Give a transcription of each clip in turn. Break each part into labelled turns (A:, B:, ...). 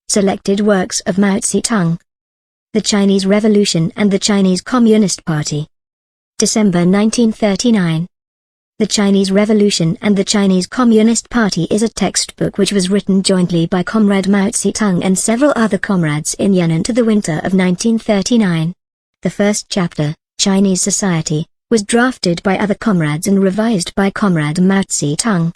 A: Selected works of Mao Tse-Tung. The Chinese Revolution and the Chinese Communist Party. December 1939. The Chinese Revolution and the Chinese Communist Party is a textbook which was written jointly by Comrade Mao Tse-Tung and several other comrades in Yan'an to the winter of 1939. The first chapter, Chinese Society, was drafted by other comrades and revised by Comrade Mao Tse-Tung.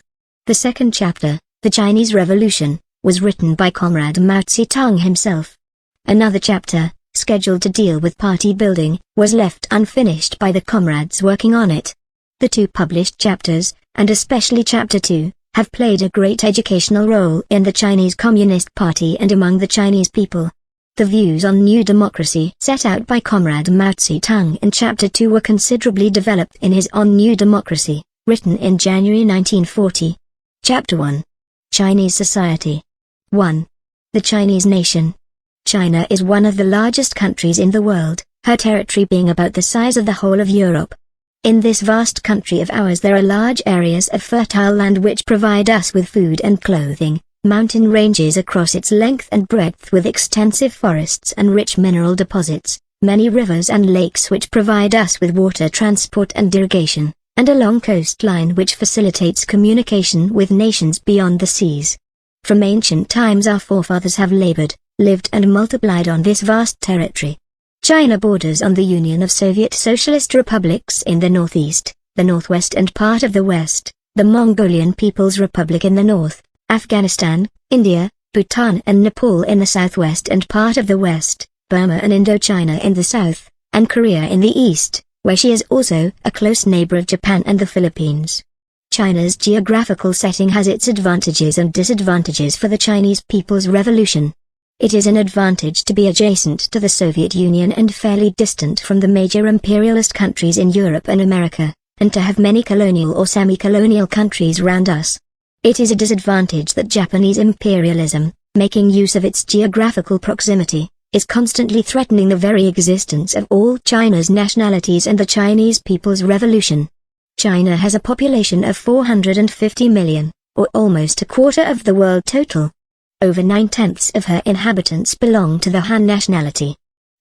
A: The second chapter, The Chinese Revolution, was written by Comrade Mao Tse-Tung himself. Another chapter, scheduled to deal with party building, was left unfinished by the comrades working on it. The two published chapters, and especially Chapter 2, have played a great educational role in the Chinese Communist Party and among the Chinese people. The views on new democracy set out by Comrade Mao Tse-Tung in Chapter 2 were considerably developed in his On New Democracy, written in January 1940. Chapter 1. Chinese Society. 1. The Chinese Nation. China is one of the largest countries in the world, her territory being about the size of the whole of Europe. In this vast country of ours there are large areas of fertile land which provide us with food and clothing, mountain ranges across its length and breadth with extensive forests and rich mineral deposits, many rivers and lakes which provide us with water transport and irrigation, and a long coastline which facilitates communication with nations beyond the seas. From ancient times our forefathers have labored, lived and multiplied on this vast territory. China borders on the Union of Soviet Socialist Republics in the northeast, the northwest and part of the west, the Mongolian People's Republic in the north, Afghanistan, India, Bhutan and Nepal in the southwest and part of the west, Burma and Indochina in the south, and Korea in the east, where she is also a close neighbor of Japan and the Philippines. China's geographical setting has its advantages and disadvantages for the Chinese People's Revolution. It is an advantage to be adjacent to the Soviet Union and fairly distant from the major imperialist countries in Europe and America, and to have many colonial or semi-colonial countries round us. It is a disadvantage that Japanese imperialism, making use of its geographical proximity, is constantly threatening the very existence of all China's nationalities and the Chinese People's Revolution. China has a population of 450 million, or almost a quarter of the world total. Over 9/10 of her inhabitants belong to the Han nationality.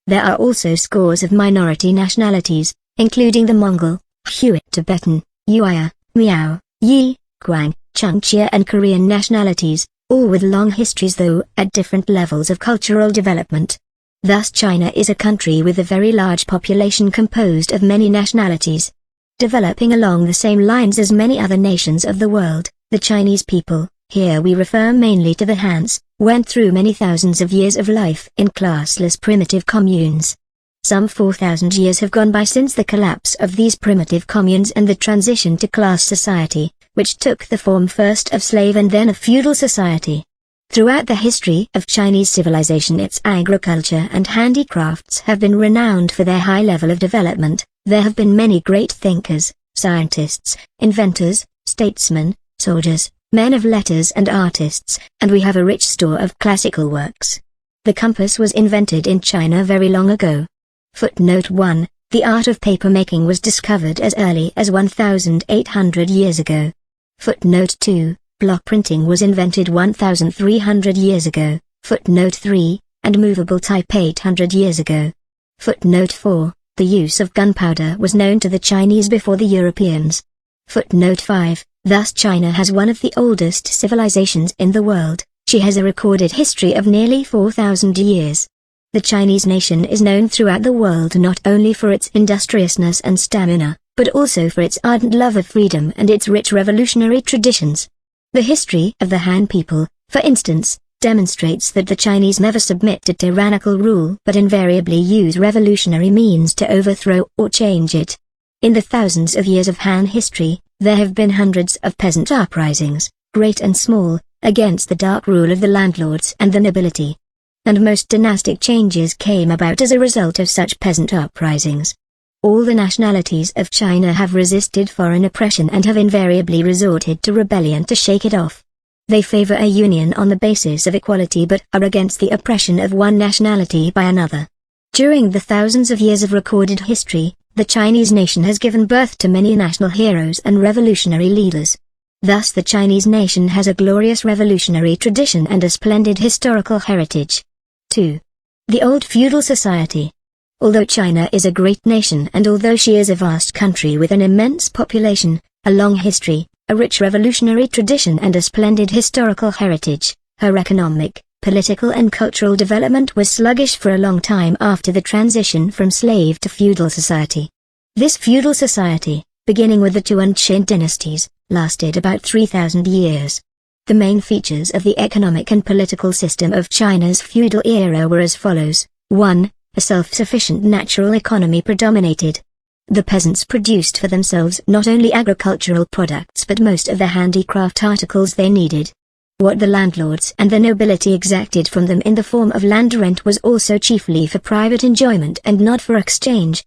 A: There are also scores of minority nationalities, including the Mongol, Hui Tibetan, Uyghur, Miao, Yi, Guang, Changchia and Korean nationalities, all with long histories though at different levels of cultural development. Thus China is a country with a very large population composed of many nationalities. Developing along the same lines as many other nations of the world, the Chinese people, here we refer mainly to the Hans, went through many thousands of years of life in classless primitive communes. Some 4,000 years have gone by since the collapse of these primitive communes and the transition to class society, which took the form first of slave and then of feudal society. Throughout the history of Chinese civilization its agriculture and handicrafts have been renowned for their high level of development. There have been many great thinkers, scientists, inventors, statesmen, soldiers, men of letters and artists, and we have a rich store of classical works. The compass was invented in China very long ago. Footnote 1, the art of paper-making was discovered as early as 1,800 years ago. Footnote 2, block printing was invented 1,300 years ago. Footnote 3, and movable type 800 years ago. Footnote 4, the use of gunpowder was known to the Chinese before the Europeans. Footnote 5, thus China has one of the oldest civilizations in the world. She has a recorded history of nearly 4,000 years. The Chinese nation is known throughout the world not only for its industriousness and stamina, but also for its ardent love of freedom and its rich revolutionary traditions. The history of the Han people, for instance, demonstrates that the Chinese never submit to tyrannical rule but invariably use revolutionary means to overthrow or change it. In the thousands of years of Han history, there have been hundreds of peasant uprisings, great and small, against the dark rule of the landlords and the nobility. And most dynastic changes came about as a result of such peasant uprisings. All the nationalities of China have resisted foreign oppression and have invariably resorted to rebellion to shake it off. They favor a union on the basis of equality but are against the oppression of one nationality by another. During the thousands of years of recorded history, the Chinese nation has given birth to many national heroes and revolutionary leaders. Thus the Chinese nation has a glorious revolutionary tradition and a splendid historical heritage. 2. The old feudal society. Although China is a great nation and although she is a vast country with an immense population, a long history, a rich revolutionary tradition and a splendid historical heritage, her economic, political and cultural development was sluggish for a long time after the transition from slave to feudal society. This feudal society, beginning with the Zhou and Qin dynasties, lasted about 3,000 years. The main features of the economic and political system of China's feudal era were as follows. 1. A self-sufficient natural economy predominated. The peasants produced for themselves not only agricultural products but most of the handicraft articles they needed. What the landlords and the nobility exacted from them in the form of land rent was also chiefly for private enjoyment and not for exchange.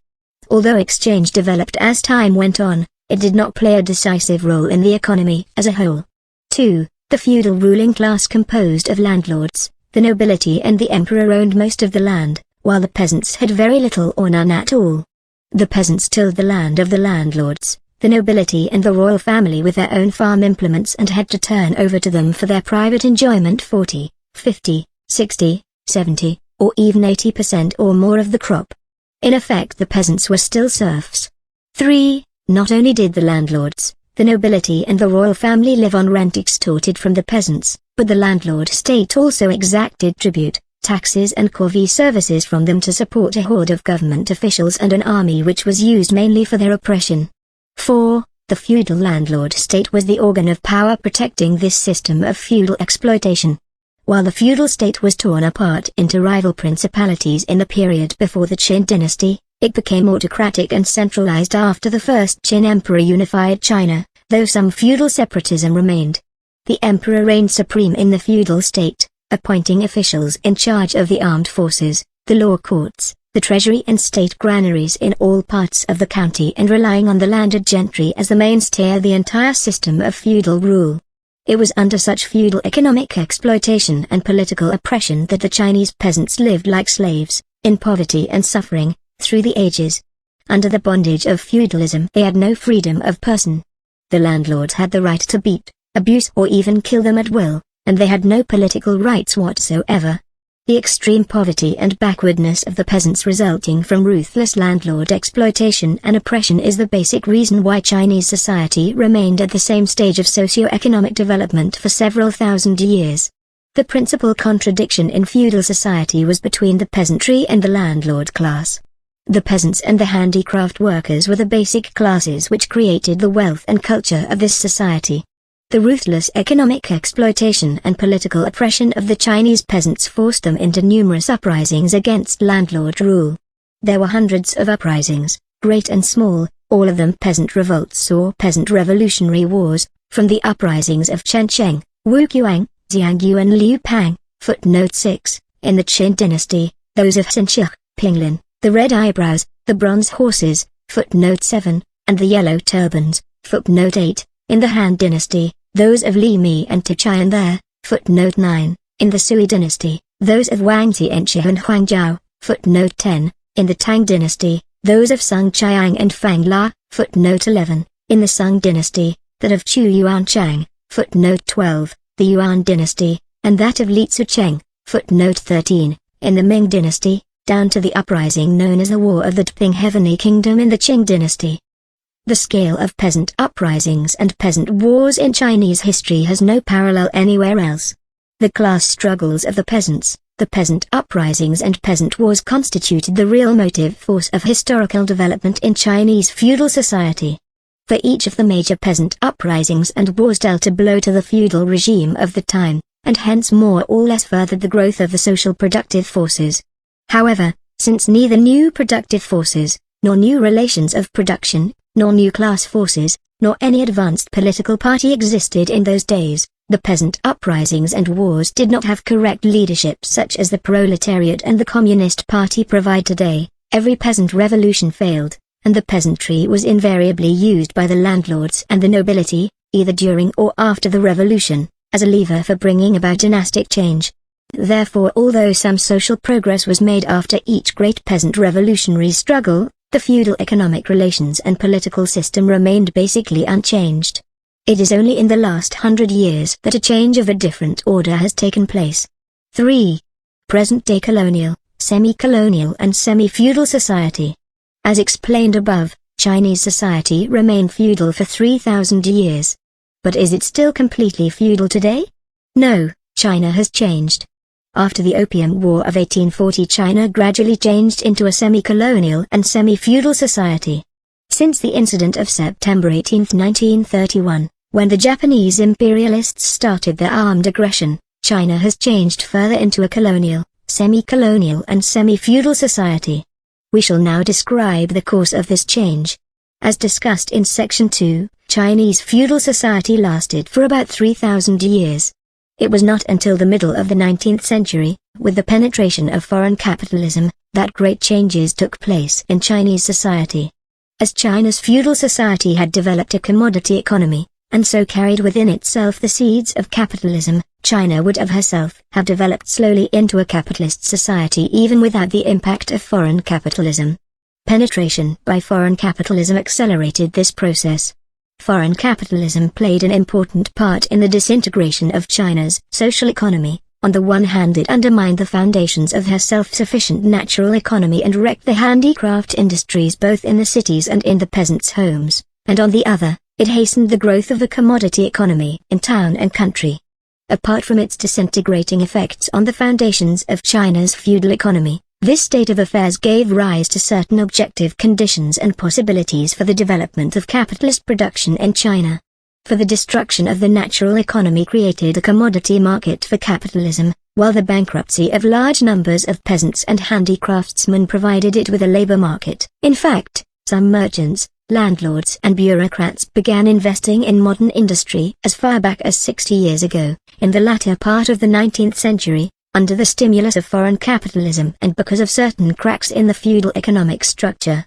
A: Although exchange developed as time went on, it did not play a decisive role in the economy as a whole. 2. The feudal ruling class composed of landlords, the nobility and the emperor owned most of the land, while the peasants had very little or none at all. The peasants tilled the land of the landlords, the nobility and the royal family with their own farm implements and had to turn over to them for their private enjoyment 40, 50, 60, 70, or even 80% or more of the crop. In effect the peasants were still serfs. 3. Not only did the landlords, the nobility and the royal family live on rent extorted from the peasants, but the landlord state also exacted tribute, taxes and corvée services from them to support a horde of government officials and an army which was used mainly for their oppression. 4. The feudal landlord state was the organ of power protecting this system of feudal exploitation. While the feudal state was torn apart into rival principalities in the period before the Qin dynasty, it became autocratic and centralized after the first Qin emperor unified China, though some feudal separatism remained. The emperor reigned supreme in the feudal state, appointing officials in charge of the armed forces, the law courts, the treasury and state granaries in all parts of the county and relying on the landed gentry as the mainstay of the entire system of feudal rule. It was under such feudal economic exploitation and political oppression that the Chinese peasants lived like slaves, in poverty and suffering, through the ages. Under the bondage of feudalism they had no freedom of person. The landlords had the right to beat, abuse or even kill them at will, and they had no political rights whatsoever. The extreme poverty and backwardness of the peasants resulting from ruthless landlord exploitation and oppression is the basic reason why Chinese society remained at the same stage of socio-economic development for several thousand years. The principal contradiction in feudal society was between the peasantry and the landlord class. The peasants and the handicraft workers were the basic classes which created the wealth and culture of this society. The ruthless economic exploitation and political oppression of the Chinese peasants forced them into numerous uprisings against landlord rule. There were hundreds of uprisings, great and small, all of them peasant revolts or peasant revolutionary wars, from the uprisings of Chen Sheng, Wu Qiang, Xiangyu and Liu Pang, Footnote 6, in the Qin dynasty, those of Sinshi, Pinglin, the Red Eyebrows, the Bronze Horses, Footnote 7, and the Yellow Turbans, Footnote 8, in the Han dynasty, those of Li Mi and Tuchai and there, Footnote 9, in the Sui dynasty, those of Wang Tianxia and Huang Zhao, Footnote 10, in the Tang dynasty, those of Sung Chiang and Fang La, Footnote 11, in the Sung dynasty, that of Chu Yuan Chang, Footnote 12, the Yuan dynasty, and that of Li Tzucheng, Footnote 13, in the Ming dynasty, down to the uprising known as the War of the Tping Heavenly Kingdom in the Qing dynasty. The scale of peasant uprisings and peasant wars in Chinese history has no parallel anywhere else. The class struggles of the peasants, the peasant uprisings and peasant wars constituted the real motive force of historical development in Chinese feudal society. For each of the major peasant uprisings and wars dealt a blow to the feudal regime of the time, and hence more or less furthered the growth of the social productive forces. However, since neither new productive forces, nor new relations of production, nor new class forces, nor any advanced political party existed in those days, the peasant uprisings and wars did not have correct leadership such as the Proletariat and the Communist Party provide today. Every peasant revolution failed, and the peasantry was invariably used by the landlords and the nobility, either during or after the revolution, as a lever for bringing about dynastic change. Therefore, although some social progress was made after each great peasant revolutionary struggle, the feudal economic relations and political system remained basically unchanged. It is only in the last 100 years that a change of a different order has taken place. 3. Present-day colonial, semi-colonial and semi-feudal society. As explained above, Chinese society remained feudal for 3,000 years. But is it still completely feudal today? No, China has changed. After the Opium War of 1840, China gradually changed into a semi-colonial and semi-feudal society. Since the incident of September 18, 1931, when the Japanese imperialists started their armed aggression, China has changed further into a colonial, semi-colonial and semi-feudal society. We shall now describe the course of this change. As discussed in Section 2, Chinese feudal society lasted for about 3,000 years. It was not until the middle of the 19th century, with the penetration of foreign capitalism, that great changes took place in Chinese society. As China's feudal society had developed a commodity economy, and so carried within itself the seeds of capitalism, China would of herself have developed slowly into a capitalist society even without the impact of foreign capitalism. Penetration by foreign capitalism accelerated this process. Foreign capitalism played an important part in the disintegration of China's social economy. On the one hand, it undermined the foundations of her self-sufficient natural economy and wrecked the handicraft industries both in the cities and in the peasants' homes, and on the other, it hastened the growth of the commodity economy in town and country. Apart from its disintegrating effects on the foundations of China's feudal economy, this state of affairs gave rise to certain objective conditions and possibilities for the development of capitalist production in China. For the destruction of the natural economy created a commodity market for capitalism, while the bankruptcy of large numbers of peasants and handicraftsmen provided it with a labor market. In fact, some merchants, landlords and bureaucrats began investing in modern industry as far back as 60 years ago, in the latter part of the 19th century, under the stimulus of foreign capitalism and because of certain cracks in the feudal economic structure.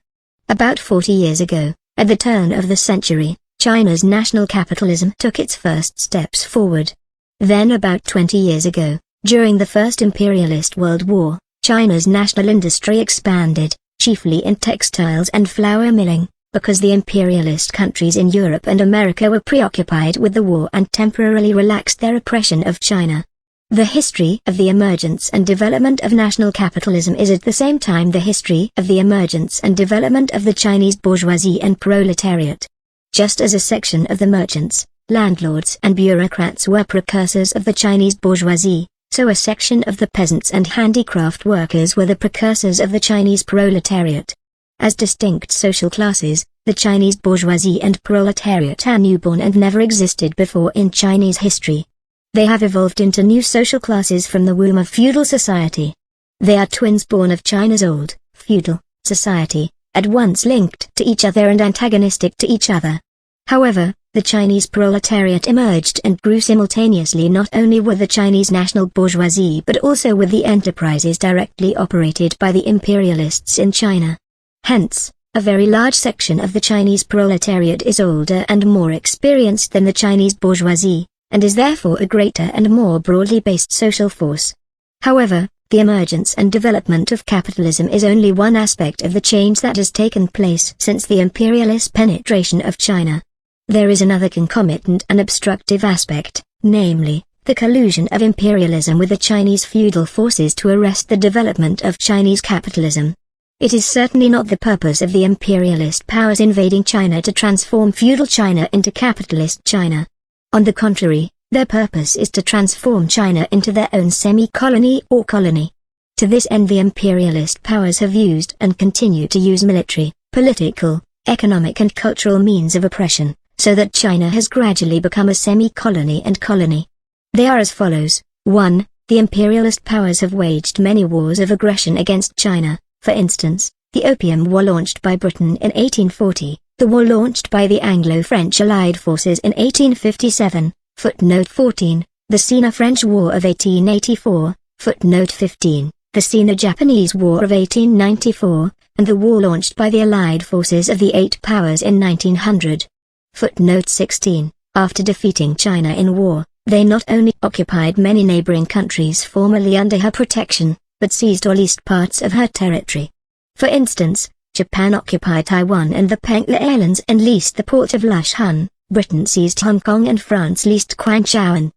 A: About 40 years ago, at the turn of the century, China's national capitalism took its first steps forward. Then about 20 years ago, during the First Imperialist World War, China's national industry expanded, chiefly in textiles and flour milling, because the imperialist countries in Europe and America were preoccupied with the war and temporarily relaxed their oppression of China. The history of the emergence and development of national capitalism is at the same time the history of the emergence and development of the Chinese bourgeoisie and proletariat. Just as a section of the merchants, landlords and bureaucrats were precursors of the Chinese bourgeoisie, so a section of the peasants and handicraft workers were the precursors of the Chinese proletariat. As distinct social classes, the Chinese bourgeoisie and proletariat are newborn and never existed before in Chinese history. They have evolved into new social classes from the womb of feudal society. They are twins born of China's old, feudal, society, at once linked to each other and antagonistic to each other. However, the Chinese proletariat emerged and grew simultaneously not only with the Chinese national bourgeoisie but also with the enterprises directly operated by the imperialists in China. Hence, a very large section of the Chinese proletariat is older and more experienced than the Chinese bourgeoisie, and is therefore a greater and more broadly based social force. However, the emergence and development of capitalism is only one aspect of the change that has taken place since the imperialist penetration of China. There is another concomitant and obstructive aspect, namely, the collusion of imperialism with the Chinese feudal forces to arrest the development of Chinese capitalism. It is certainly not the purpose of the imperialist powers invading China to transform feudal China into capitalist China. On the contrary, their purpose is to transform China into their own semi-colony or colony. To this end the imperialist powers have used and continue to use military, political, economic and cultural means of oppression, so that China has gradually become a semi-colony and colony. They are as follows. 1. The imperialist powers have waged many wars of aggression against China. For instance, the Opium War launched by Britain in 1840, the war launched by the Anglo-French Allied forces in 1857, Footnote 14, the Sino-French War of 1884, Footnote 15, the Sino-Japanese War of 1894, and the war launched by the Allied forces of the Eight Powers in 1900. Footnote 16, after defeating China in war, they not only occupied many neighboring countries formerly under her protection, but seized or leased parts of her territory. For instance, Japan occupied Taiwan and the Penghu Islands and leased the port of Lushan, Britain seized Hong Kong and France leased Guangzhou.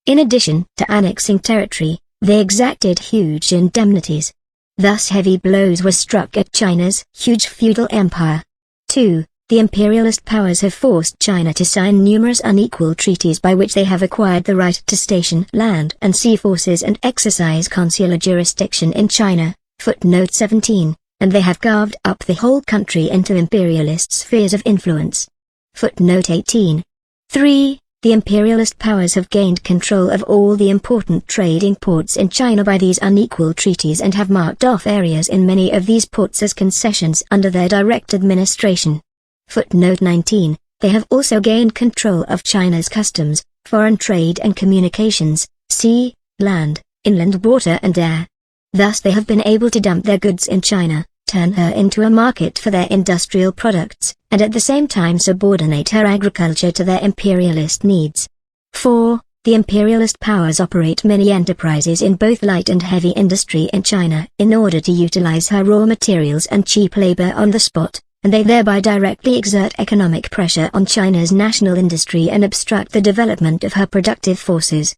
A: In addition to annexing territory, they exacted huge indemnities. Thus heavy blows were struck at China's huge feudal empire. 2. The imperialist powers have forced China to sign numerous unequal treaties by which they have acquired the right to station land and sea forces and exercise consular jurisdiction in China, footnote 17, and they have carved up the whole country into imperialist spheres of influence. Footnote 18. 3. The imperialist powers have gained control of all the important trading ports in China by these unequal treaties and have marked off areas in many of these ports as concessions under their direct administration. Footnote 19. They have also gained control of China's customs, foreign trade and communications, sea, land, inland water and air. Thus they have been able to dump their goods in China, turn her into a market for their industrial products, and at the same time subordinate her agriculture to their imperialist needs. 4. The imperialist powers operate many enterprises in both light and heavy industry in China in order to utilize her raw materials and cheap labor on the spot, and they thereby directly exert economic pressure on China's national industry and obstruct the development of her productive forces.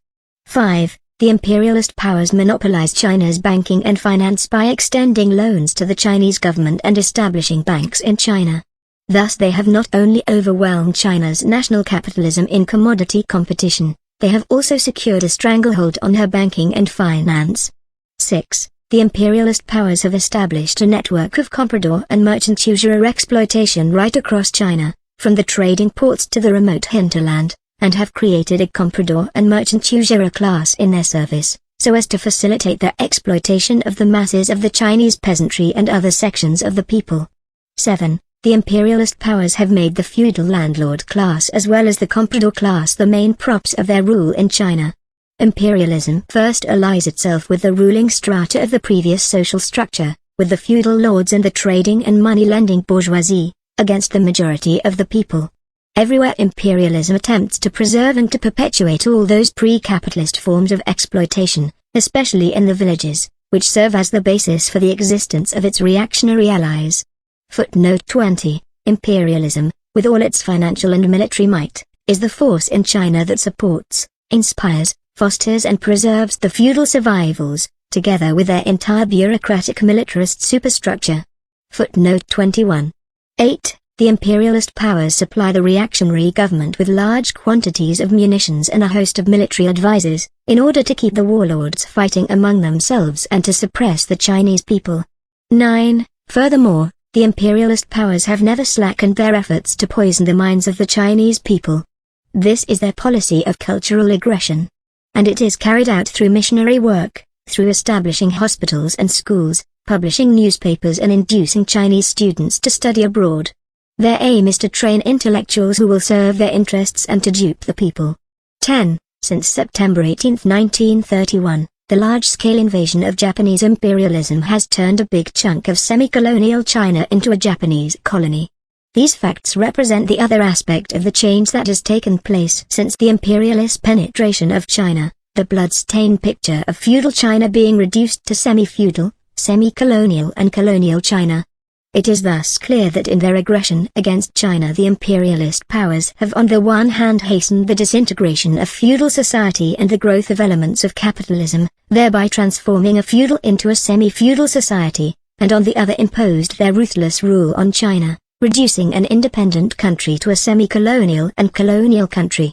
A: 5. The imperialist powers monopolize China's banking and finance by extending loans to the Chinese government and establishing banks in China. Thus they have not only overwhelmed China's national capitalism in commodity competition, they have also secured a stranglehold on her banking and finance. 6. The imperialist powers have established a network of comprador and merchant usurer exploitation right across China, from the trading ports to the remote hinterland, and have created a comprador and merchant usurer class in their service, so as to facilitate their exploitation of the masses of the Chinese peasantry and other sections of the people. 7. The imperialist powers have made the feudal landlord class as well as the comprador class the main props of their rule in China. Imperialism first allies itself with the ruling strata of the previous social structure, with the feudal lords and the trading and money-lending bourgeoisie, against the majority of the people. Everywhere imperialism attempts to preserve and to perpetuate all those pre-capitalist forms of exploitation, especially in the villages, which serve as the basis for the existence of its reactionary allies. Footnote 20. Imperialism, with all its financial and military might, is the force in China that supports, inspires, fosters and preserves the feudal survivals, together with their entire bureaucratic militarist superstructure. Footnote 21. 8. The imperialist powers supply the reactionary government with large quantities of munitions and a host of military advisors, in order to keep the warlords fighting among themselves and to suppress the Chinese people. 9. Furthermore, the imperialist powers have never slackened their efforts to poison the minds of the Chinese people. This is their policy of cultural aggression. And it is carried out through missionary work, through establishing hospitals and schools, publishing newspapers and inducing Chinese students to study abroad. Their aim is to train intellectuals who will serve their interests and to dupe the people. 10. Since September 18, 1931, the large-scale invasion of Japanese imperialism has turned a big chunk of semi-colonial China into a Japanese colony. These facts represent the other aspect of the change that has taken place since the imperialist penetration of China, the blood-stained picture of feudal China being reduced to semi-feudal, semi-colonial and colonial China. It is thus clear that in their aggression against China the imperialist powers have on the one hand hastened the disintegration of feudal society and the growth of elements of capitalism, thereby transforming a feudal into a semi-feudal society, and on the other imposed their ruthless rule on China, reducing an independent country to a semi-colonial and colonial country.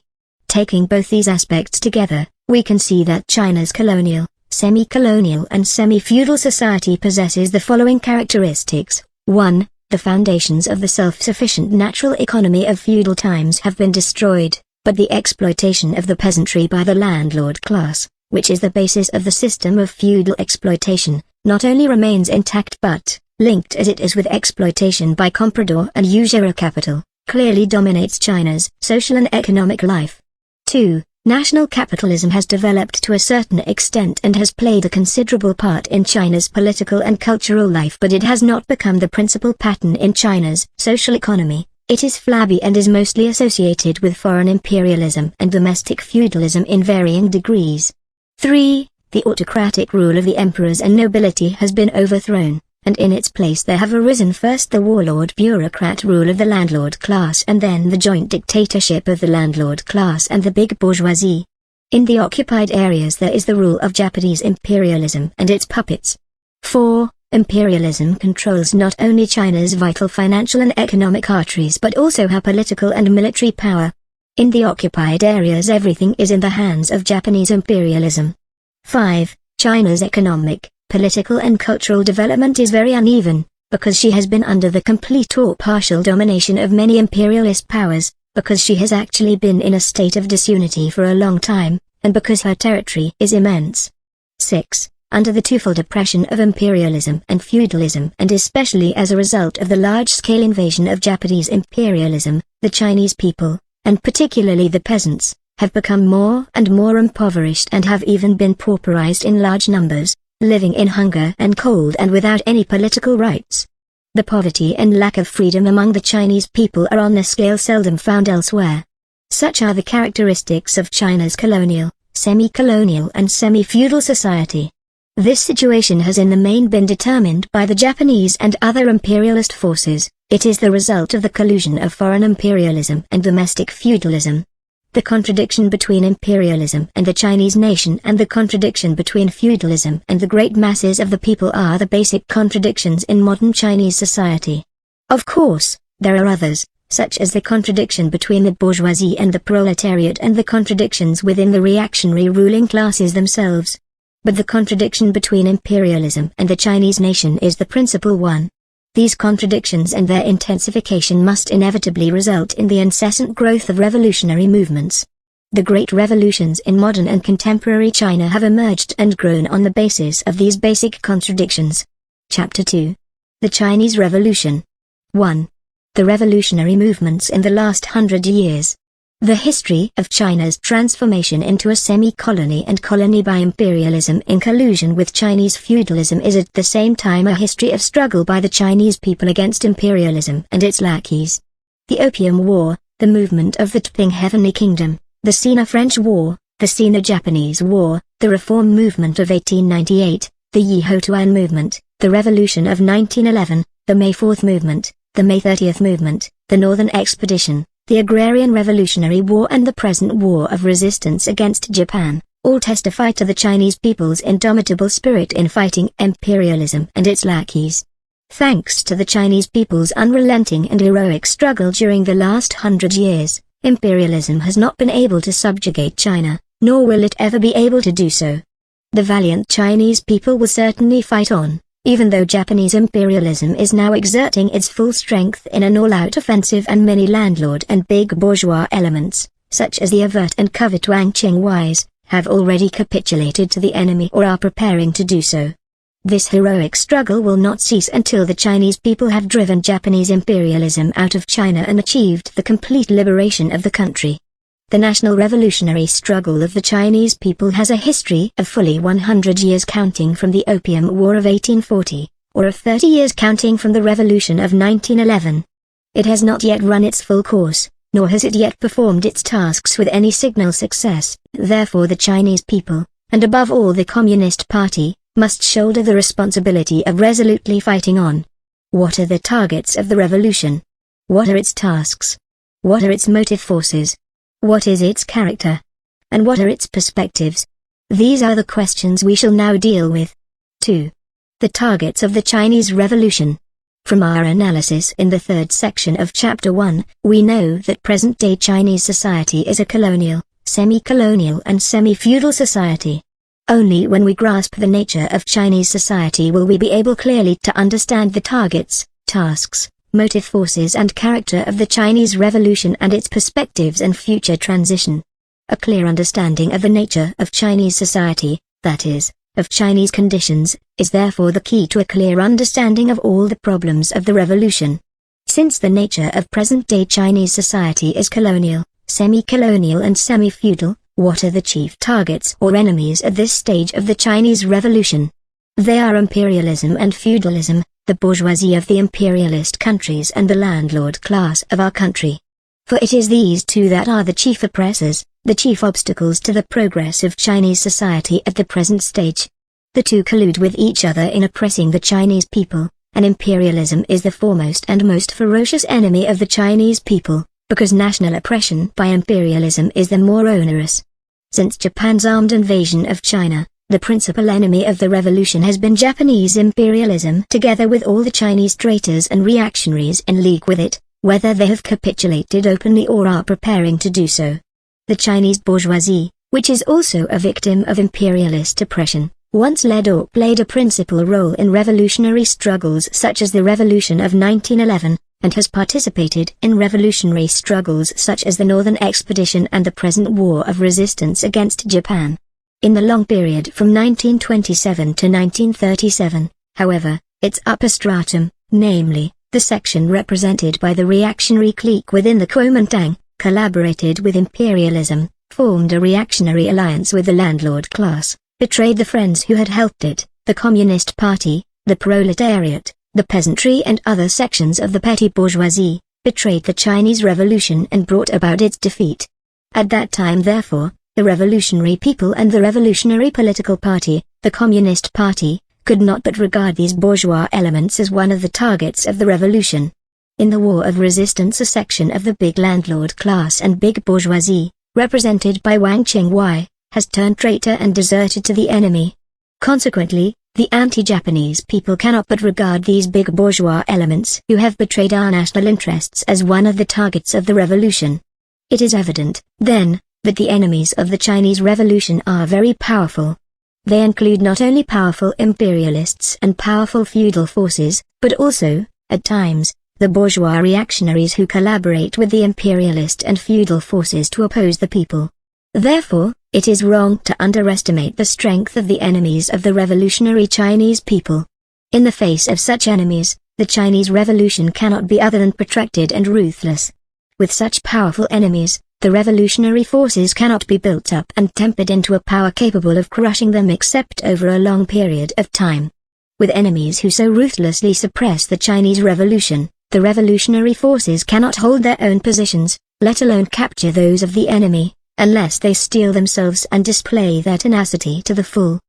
A: Taking both these aspects together, we can see that China's colonial, semi-colonial and semi-feudal society possesses the following characteristics. 1. The foundations of the self-sufficient natural economy of feudal times have been destroyed, but the exploitation of the peasantry by the landlord class, which is the basis of the system of feudal exploitation, not only remains intact but, linked as it is with exploitation by comprador and usurer capital, clearly dominates China's social and economic life. 2. National capitalism has developed to a certain extent and has played a considerable part in China's political and cultural life, but it has not become the principal pattern in China's social economy. It is flabby and is mostly associated with foreign imperialism and domestic feudalism in varying degrees. 3. The autocratic rule of the emperors and nobility has been overthrown, and in its place there have arisen first the warlord bureaucrat rule of the landlord class and then the joint dictatorship of the landlord class and the big bourgeoisie. In the occupied areas there is the rule of Japanese imperialism and its puppets. 4. Imperialism controls not only China's vital financial and economic arteries but also her political and military power. In the occupied areas everything is in the hands of Japanese imperialism. 5. China's economic, political and cultural development is very uneven, because she has been under the complete or partial domination of many imperialist powers, because she has actually been in a state of disunity for a long time, and because her territory is immense. 6. Under the twofold oppression of imperialism and feudalism and especially as a result of the large-scale invasion of Japanese imperialism, the Chinese people, and particularly the peasants, have become more and more impoverished and have even been pauperized in large numbers, living in hunger and cold and without any political rights. The poverty and lack of freedom among the Chinese people are on a scale seldom found elsewhere. Such are the characteristics of China's colonial, semi-colonial and semi-feudal society. This situation has in the main been determined by the Japanese and other imperialist forces. It is the result of the collusion of foreign imperialism and domestic feudalism. The contradiction between imperialism and the Chinese nation and the contradiction between feudalism and the great masses of the people are the basic contradictions in modern Chinese society. Of course, there are others, such as the contradiction between the bourgeoisie and the proletariat and the contradictions within the reactionary ruling classes themselves. But the contradiction between imperialism and the Chinese nation is the principal one. These contradictions and their intensification must inevitably result in the incessant growth of revolutionary movements. The great revolutions in modern and contemporary China have emerged and grown on the basis of these basic contradictions. Chapter 2. The Chinese Revolution. 1. The revolutionary movements in the last 100 years. The history of China's transformation into a semi-colony and colony by imperialism in collusion with Chinese feudalism is at the same time a history of struggle by the Chinese people against imperialism and its lackeys. The Opium War, the movement of the Tping Heavenly Kingdom, the Sino-French War, the Sino-Japanese War, the Reform Movement of 1898, the Yihotuan Movement, the Revolution of 1911, the May 4th Movement, the May 30th Movement, the Northern Expedition, the Agrarian Revolutionary War and the present war of resistance against Japan, all testify to the Chinese people's indomitable spirit in fighting imperialism and its lackeys. Thanks to the Chinese people's unrelenting and heroic struggle during the last 100 years, imperialism has not been able to subjugate China, nor will it ever be able to do so. The valiant Chinese people will certainly fight on, even though Japanese imperialism is now exerting its full strength in an all-out offensive and many landlord and big bourgeois elements, such as the overt and covert Wang Qingweis, have already capitulated to the enemy or are preparing to do so. This heroic struggle will not cease until the Chinese people have driven Japanese imperialism out of China and achieved the complete liberation of the country. The national revolutionary struggle of the Chinese people has a history of fully 100 years counting from the Opium War of 1840, or of 30 years counting from the Revolution of 1911. It has not yet run its full course, nor has it yet performed its tasks with any signal success. Therefore the Chinese people, and above all the Communist Party, must shoulder the responsibility of resolutely fighting on. What are the targets of the revolution? What are its tasks? What are its motive forces? What is its character? And what are its perspectives? These are the questions we shall now deal with. 2. The targets of the Chinese Revolution. From our analysis in the third section of Chapter 1, we know that present-day Chinese society is a colonial, semi-colonial and semi-feudal society. Only when we grasp the nature of Chinese society will we be able clearly to understand the targets, tasks, motive forces and character of the Chinese Revolution and its perspectives and future transition. A clear understanding of the nature of Chinese society, that is, of Chinese conditions, is therefore the key to a clear understanding of all the problems of the revolution. Since the nature of present-day Chinese society is colonial, semi-colonial and semi-feudal, what are the chief targets or enemies at this stage of the Chinese Revolution? They are imperialism and feudalism, the bourgeoisie of the imperialist countries and the landlord class of our country. For it is these two that are the chief oppressors, the chief obstacles to the progress of Chinese society at the present stage. The two collude with each other in oppressing the Chinese people, and imperialism is the foremost and most ferocious enemy of the Chinese people, because national oppression by imperialism is the more onerous. Since Japan's armed invasion of China, the principal enemy of the revolution has been Japanese imperialism together with all the Chinese traitors and reactionaries in league with it, whether they have capitulated openly or are preparing to do so. The Chinese bourgeoisie, which is also a victim of imperialist oppression, once led or played a principal role in revolutionary struggles such as the Revolution of 1911, and has participated in revolutionary struggles such as the Northern Expedition and the present War of Resistance against Japan. In the long period from 1927 to 1937, however, its upper stratum, namely, the section represented by the reactionary clique within the Kuomintang, collaborated with imperialism, formed a reactionary alliance with the landlord class, betrayed the friends who had helped it, the Communist Party, the Proletariat, the Peasantry and other sections of the petty bourgeoisie, betrayed the Chinese Revolution and brought about its defeat. At that time therefore, the revolutionary people and the revolutionary political party, the Communist Party, could not but regard these bourgeois elements as one of the targets of the revolution. In the War of Resistance a section of the big landlord class and big bourgeoisie, represented by Wang Qingwei, has turned traitor and deserted to the enemy. Consequently, the anti-Japanese people cannot but regard these big bourgeois elements who have betrayed our national interests as one of the targets of the revolution. It is evident, then, that the enemies of the Chinese Revolution are very powerful. They include not only powerful imperialists and powerful feudal forces, but also, at times, the bourgeois reactionaries who collaborate with the imperialist and feudal forces to oppose the people. Therefore, it is wrong to underestimate the strength of the enemies of the revolutionary Chinese people. In the face of such enemies, the Chinese Revolution cannot be other than protracted and ruthless. With such powerful enemies, the revolutionary forces cannot be built up and tempered into a power capable of crushing them except over a long period of time. With enemies who so ruthlessly suppress the Chinese Revolution, the revolutionary forces cannot hold their own positions, let alone capture those of the enemy, unless they steel themselves and display their tenacity to the full.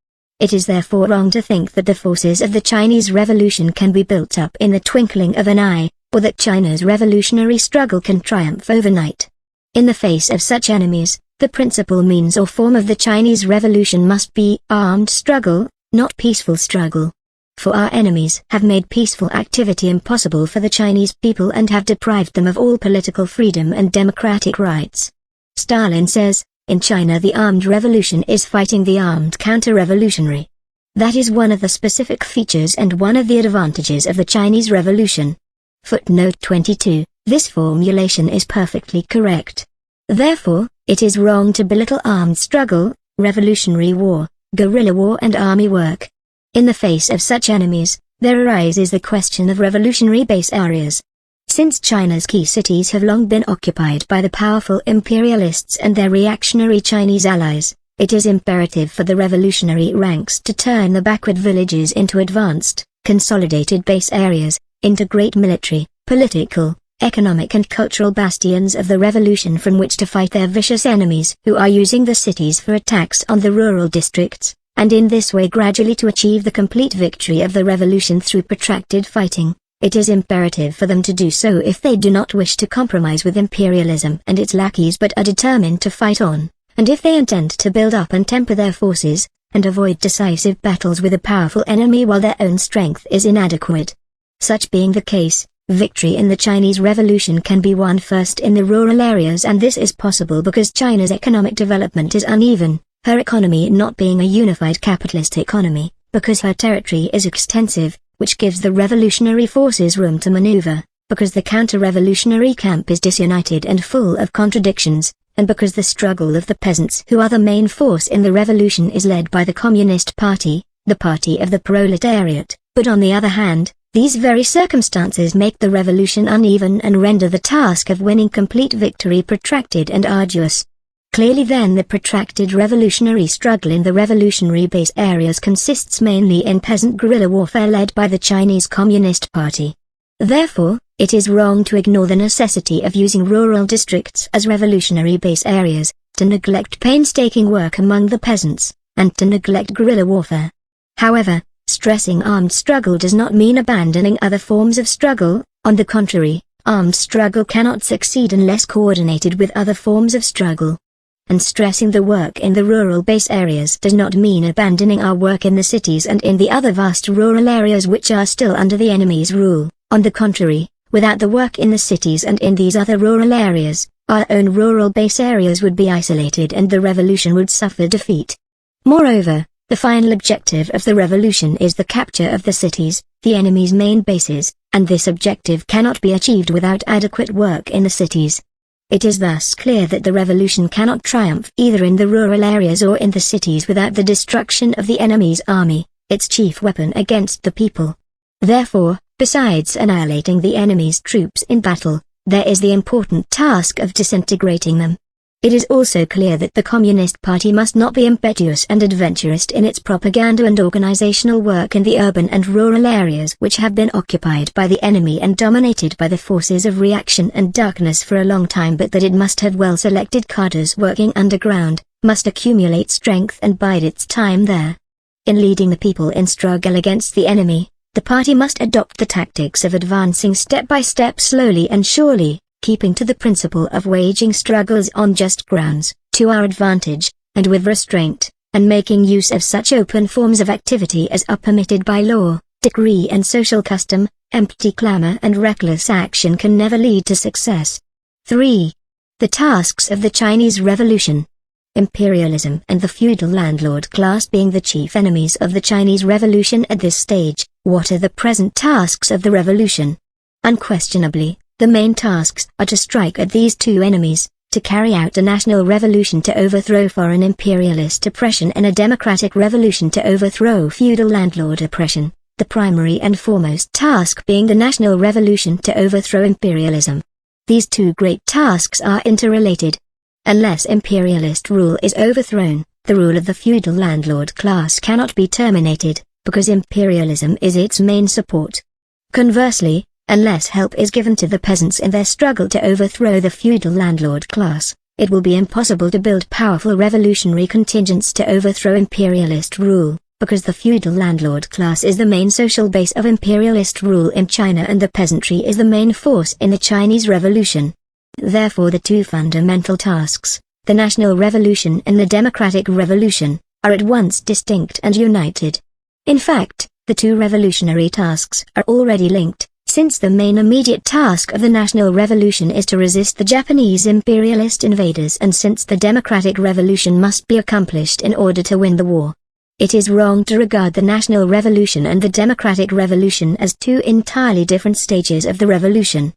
A: It is therefore wrong to think that the forces of the Chinese Revolution can be built up in the twinkling of an eye, or that China's revolutionary struggle can triumph overnight. In the face of such enemies, the principal means or form of the Chinese Revolution must be armed struggle, not peaceful struggle. For our enemies have made peaceful activity impossible for the Chinese people and have deprived them of all political freedom and democratic rights. Stalin says, in China the armed revolution is fighting the armed counter-revolutionary. That is one of the specific features and one of the advantages of the Chinese Revolution. Footnote 22. This formulation is perfectly correct. Therefore, it is wrong to belittle armed struggle, revolutionary war, guerrilla war and army work. In the face of such enemies, there arises the question of revolutionary base areas. Since China's key cities have long been occupied by the powerful imperialists and their reactionary Chinese allies, it is imperative for the revolutionary ranks to turn the backward villages into advanced, consolidated base areas, into great military, political, economic and cultural bastions of the revolution from which to fight their vicious enemies who are using the cities for attacks on the rural districts, and in this way gradually to achieve the complete victory of the revolution through protracted fighting. It is imperative for them to do so if they do not wish to compromise with imperialism and its lackeys but are determined to fight on, and if they intend to build up and temper their forces, and avoid decisive battles with a powerful enemy while their own strength is inadequate. Such being the case, victory in the Chinese Revolution can be won first in the rural areas, and this is possible because China's economic development is uneven, her economy not being a unified capitalist economy, because her territory is extensive, which gives the revolutionary forces room to maneuver, because the counter-revolutionary camp is disunited and full of contradictions, and because the struggle of the peasants who are the main force in the revolution is led by the Communist Party, the party of the proletariat. But on the other hand, these very circumstances make the revolution uneven and render the task of winning complete victory protracted and arduous. Clearly then the protracted revolutionary struggle in the revolutionary base areas consists mainly in peasant guerrilla warfare led by the Chinese Communist Party. Therefore, it is wrong to ignore the necessity of using rural districts as revolutionary base areas, to neglect painstaking work among the peasants, and to neglect guerrilla warfare. However, stressing armed struggle does not mean abandoning other forms of struggle. On the contrary, armed struggle cannot succeed unless coordinated with other forms of struggle. And stressing the work in the rural base areas does not mean abandoning our work in the cities and in the other vast rural areas which are still under the enemy's rule. On the contrary, without the work in the cities and in these other rural areas, our own rural base areas would be isolated and the revolution would suffer defeat. Moreover, the final objective of the revolution is the capture of the cities, the enemy's main bases, and this objective cannot be achieved without adequate work in the cities. It is thus clear that the revolution cannot triumph either in the rural areas or in the cities without the destruction of the enemy's army, its chief weapon against the people. Therefore, besides annihilating the enemy's troops in battle, there is the important task of disintegrating them. It is also clear that the Communist Party must not be impetuous and adventurous in its propaganda and organizational work in the urban and rural areas which have been occupied by the enemy and dominated by the forces of reaction and darkness for a long time, but that it must have well-selected cadres working underground, must accumulate strength and bide its time there. In leading the people in struggle against the enemy, the party must adopt the tactics of advancing step by step slowly and surely, keeping to the principle of waging struggles on just grounds, to our advantage, and with restraint, and making use of such open forms of activity as are permitted by law, decree and social custom. Empty clamor and reckless action can never lead to success. 3. The tasks of the Chinese Revolution. Imperialism and the feudal landlord class being the chief enemies of the Chinese Revolution at this stage, what are the present tasks of the revolution? Unquestionably, the main tasks are to strike at these two enemies, to carry out a national revolution to overthrow foreign imperialist oppression and a democratic revolution to overthrow feudal landlord oppression, the primary and foremost task being the national revolution to overthrow imperialism. These two great tasks are interrelated. Unless imperialist rule is overthrown, the rule of the feudal landlord class cannot be terminated, because imperialism is its main support. Conversely, unless help is given to the peasants in their struggle to overthrow the feudal landlord class, it will be impossible to build powerful revolutionary contingents to overthrow imperialist rule, because the feudal landlord class is the main social base of imperialist rule in China and the peasantry is the main force in the Chinese Revolution. Therefore the two fundamental tasks, the national revolution and the democratic revolution, are at once distinct and united. In fact, the two revolutionary tasks are already linked, since the main immediate task of the national revolution is to resist the Japanese imperialist invaders and since the democratic revolution must be accomplished in order to win the war. It is wrong to regard the national revolution and the democratic revolution as two entirely different stages of the revolution.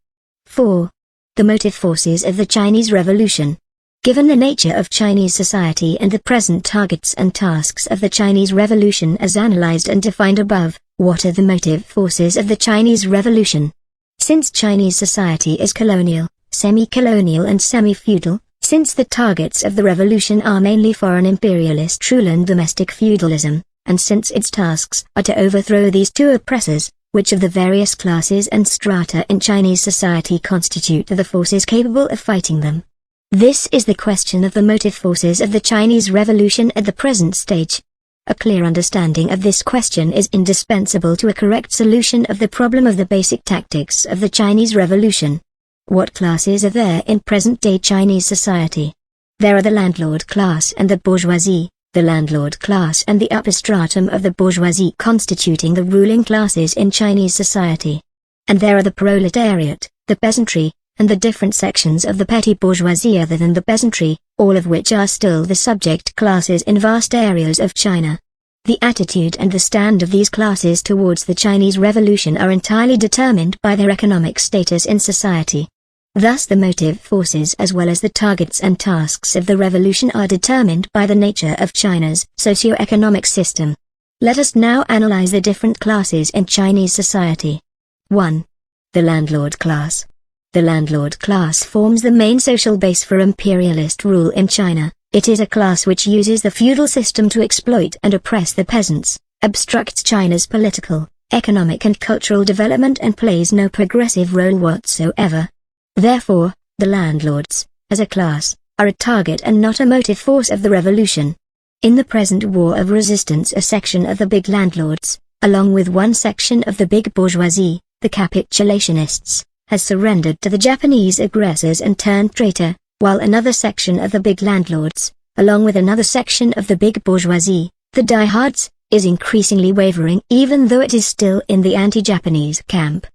A: 4. The motive forces of the Chinese Revolution. Given the nature of Chinese society and the present targets and tasks of the Chinese Revolution as analyzed and defined above, what are the motive forces of the Chinese Revolution? Since Chinese society is colonial, semi-colonial and semi-feudal, since the targets of the revolution are mainly foreign imperialist rule and domestic feudalism, and since its tasks are to overthrow these two oppressors, which of the various classes and strata in Chinese society constitute the forces capable of fighting them? This is the question of the motive forces of the Chinese Revolution at the present stage. A clear understanding of this question is indispensable to a correct solution of the problem of the basic tactics of the Chinese Revolution. What classes are there in present-day Chinese society? There are the landlord class and the bourgeoisie, the landlord class and the upper stratum of the bourgeoisie constituting the ruling classes in Chinese society. And there are the proletariat, the peasantry, and the different sections of the petty bourgeoisie other than the peasantry, all of which are still the subject classes in vast areas of China. The attitude and the stand of these classes towards the Chinese Revolution are entirely determined by their economic status in society. Thus the motive forces as well as the targets and tasks of the revolution are determined by the nature of China's socio-economic system. Let us now analyze the different classes in Chinese society. 1. The landlord class. The landlord class forms the main social base for imperialist rule in China. It is a class which uses the feudal system to exploit and oppress the peasants, obstructs China's political, economic and cultural development and plays no progressive role whatsoever. Therefore, the landlords, as a class, are a target and not a motive force of the revolution. In the present war of resistance, a section of the big landlords, along with one section of the big bourgeoisie, the capitulationists, has surrendered to the Japanese aggressors and turned traitor, while another section of the big landlords, along with another section of the big bourgeoisie, the diehards, is increasingly wavering even though it is still in the anti-Japanese camp.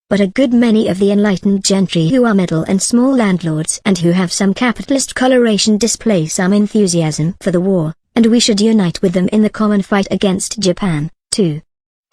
A: But a good many of the enlightened gentry who are middle and small landlords and who have some capitalist coloration display some enthusiasm for the war, and we should unite with them in the common fight against Japan, too.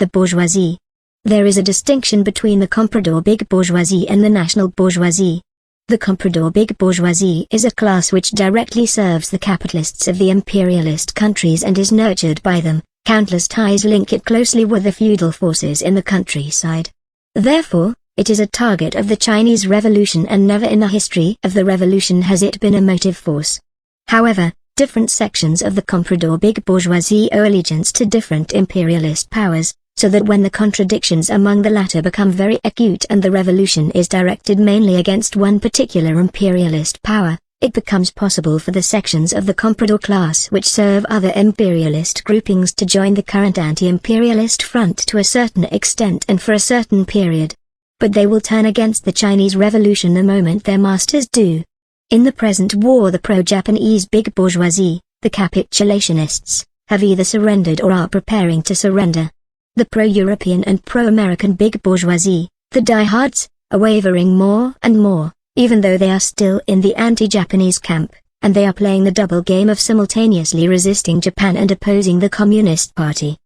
A: The bourgeoisie. There is a distinction between the comprador big bourgeoisie and the national bourgeoisie. The comprador big bourgeoisie is a class which directly serves the capitalists of the imperialist countries and is nurtured by them. Countless ties link it closely with the feudal forces in the countryside. Therefore, it is a target of the Chinese Revolution, and never in the history of the revolution has it been a motive force. However, different sections of the comprador big bourgeoisie owe allegiance to different imperialist powers, so that when the contradictions among the latter become very acute and the revolution is directed mainly against one particular imperialist power, it becomes possible for the sections of the comprador class which serve other imperialist groupings to join the current anti-imperialist front to a certain extent and for a certain period. But they will turn against the Chinese Revolution the moment their masters do. In the present war, the pro-Japanese big bourgeoisie, the capitulationists, have either surrendered or are preparing to surrender. The pro-European and pro-American big bourgeoisie, the diehards, are wavering more and more, even though they are still in the anti-Japanese camp, and they are playing the double game of simultaneously resisting Japan and opposing the Communist Party.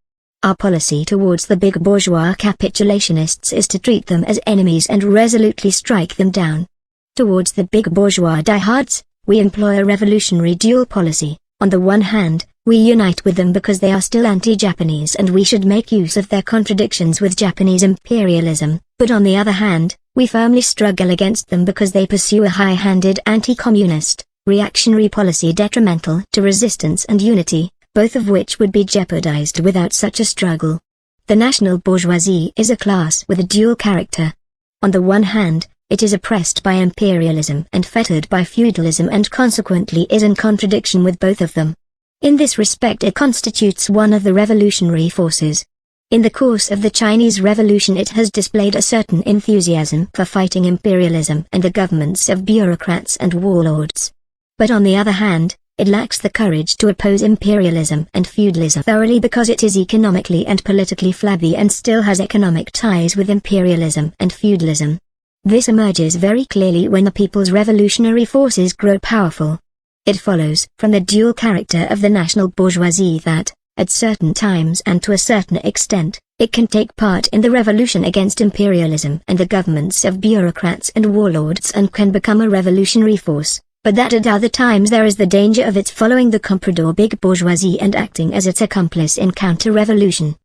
A: Our policy towards the big bourgeois capitulationists is to treat them as enemies and resolutely strike them down. Towards the big bourgeois diehards, we employ a revolutionary dual policy. On the one hand, we unite with them because they are still anti-Japanese and we should make use of their contradictions with Japanese imperialism, but on the other hand, we firmly struggle against them because they pursue a high-handed anti-communist, reactionary policy detrimental to resistance and unity, both of which would be jeopardized without such a struggle. The national bourgeoisie is a class with a dual character. On the one hand, it is oppressed by imperialism and fettered by feudalism and consequently is in contradiction with both of them. In this respect it constitutes one of the revolutionary forces. In the course of the Chinese Revolution it has displayed a certain enthusiasm for fighting imperialism and the governments of bureaucrats and warlords. But on the other hand, it lacks the courage to oppose imperialism and feudalism thoroughly because it is economically and politically flabby and still has economic ties with imperialism and feudalism. This emerges very clearly when the people's revolutionary forces grow powerful. It follows from the dual character of the national bourgeoisie that, at certain times and to a certain extent, it can take part in the revolution against imperialism and the governments of bureaucrats and warlords and can become a revolutionary force, but that at other times there is the danger of its following the comprador big bourgeoisie and acting as its accomplice in counter-revolution.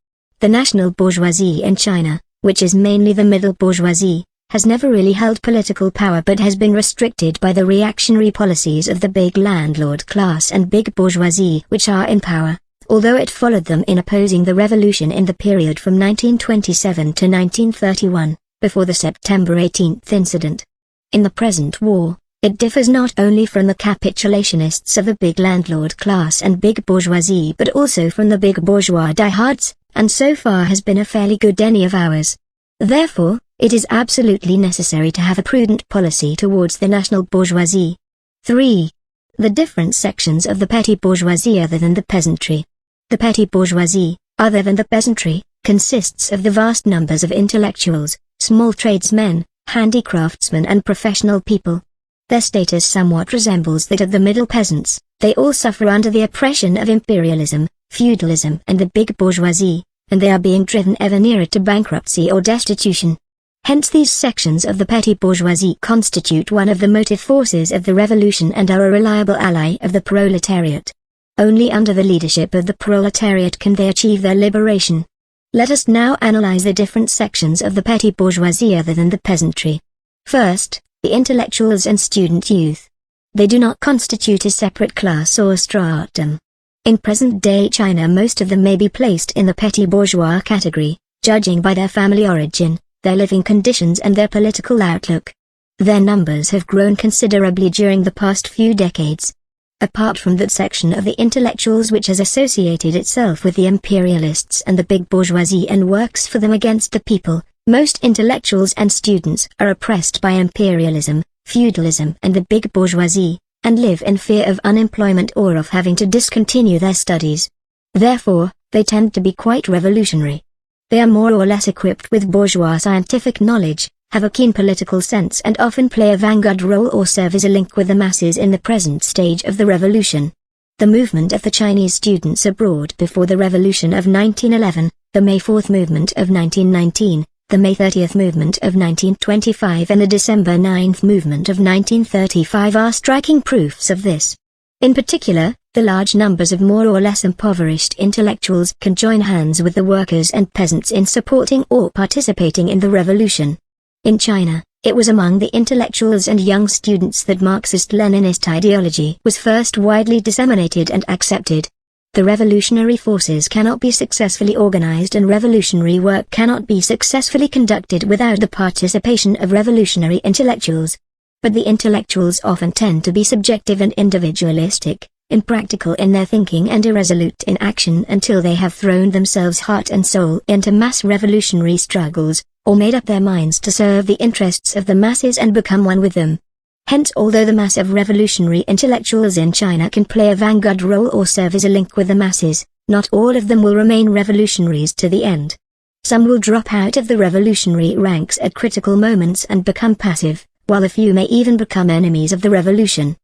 A: The national bourgeoisie in China, which is mainly the middle bourgeoisie, has never really held political power but has been restricted by the reactionary policies of the big landlord class and big bourgeoisie which are in power, although it followed them in opposing the revolution in the period from 1927 to 1931, before the September 18th incident. In the present war, it differs not only from the capitulationists of the big landlord class and big bourgeoisie but also from the big bourgeois diehards, and so far has been a fairly good enemy of ours. Therefore, it is absolutely necessary to have a prudent policy towards the national bourgeoisie. 3. The different sections of the petty bourgeoisie other than the peasantry. The petty bourgeoisie, other than the peasantry, consists of the vast numbers of intellectuals, small tradesmen, handicraftsmen and professional people. Their status somewhat resembles that of the middle peasants. They all suffer under the oppression of imperialism, feudalism and the big bourgeoisie, and they are being driven ever nearer to bankruptcy or destitution. Hence these sections of the petty bourgeoisie constitute one of the motive forces of the revolution and are a reliable ally of the proletariat. Only under the leadership of the proletariat can they achieve their liberation. Let us now analyze the different sections of the petty bourgeoisie other than the peasantry. First, the intellectuals and student youth. They do not constitute a separate class or stratum. In present-day China most of them may be placed in the petty bourgeois category, judging by their family origin, their living conditions and their political outlook. Their numbers have grown considerably during the past few decades. Apart from that section of the intellectuals which has associated itself with the imperialists and the big bourgeoisie and works for them against the people, most intellectuals and students are oppressed by imperialism, feudalism and the big bourgeoisie, and live in fear of unemployment or of having to discontinue their studies. Therefore, they tend to be quite revolutionary. They are more or less equipped with bourgeois scientific knowledge, have a keen political sense and often play a vanguard role or serve as a link with the masses in the present stage of the revolution. The movement of the Chinese students abroad before the Revolution of 1911, the May 4th movement of 1919, the May 30th movement of 1925 and the December 9th movement of 1935 are striking proofs of this. In particular, the large numbers of more or less impoverished intellectuals can join hands with the workers and peasants in supporting or participating in the revolution. In China, it was among the intellectuals and young students that Marxist-Leninist ideology was first widely disseminated and accepted. The revolutionary forces cannot be successfully organized and revolutionary work cannot be successfully conducted without the participation of revolutionary intellectuals. But the intellectuals often tend to be subjective and individualistic, impractical in their thinking and irresolute in action until they have thrown themselves heart and soul into mass revolutionary struggles, or made up their minds to serve the interests of the masses and become one with them. Hence, although the mass of revolutionary intellectuals in China can play a vanguard role or serve as a link with the masses, not all of them will remain revolutionaries to the end. Some will drop out of the revolutionary ranks at critical moments and become passive, while a few may even become enemies of the revolution.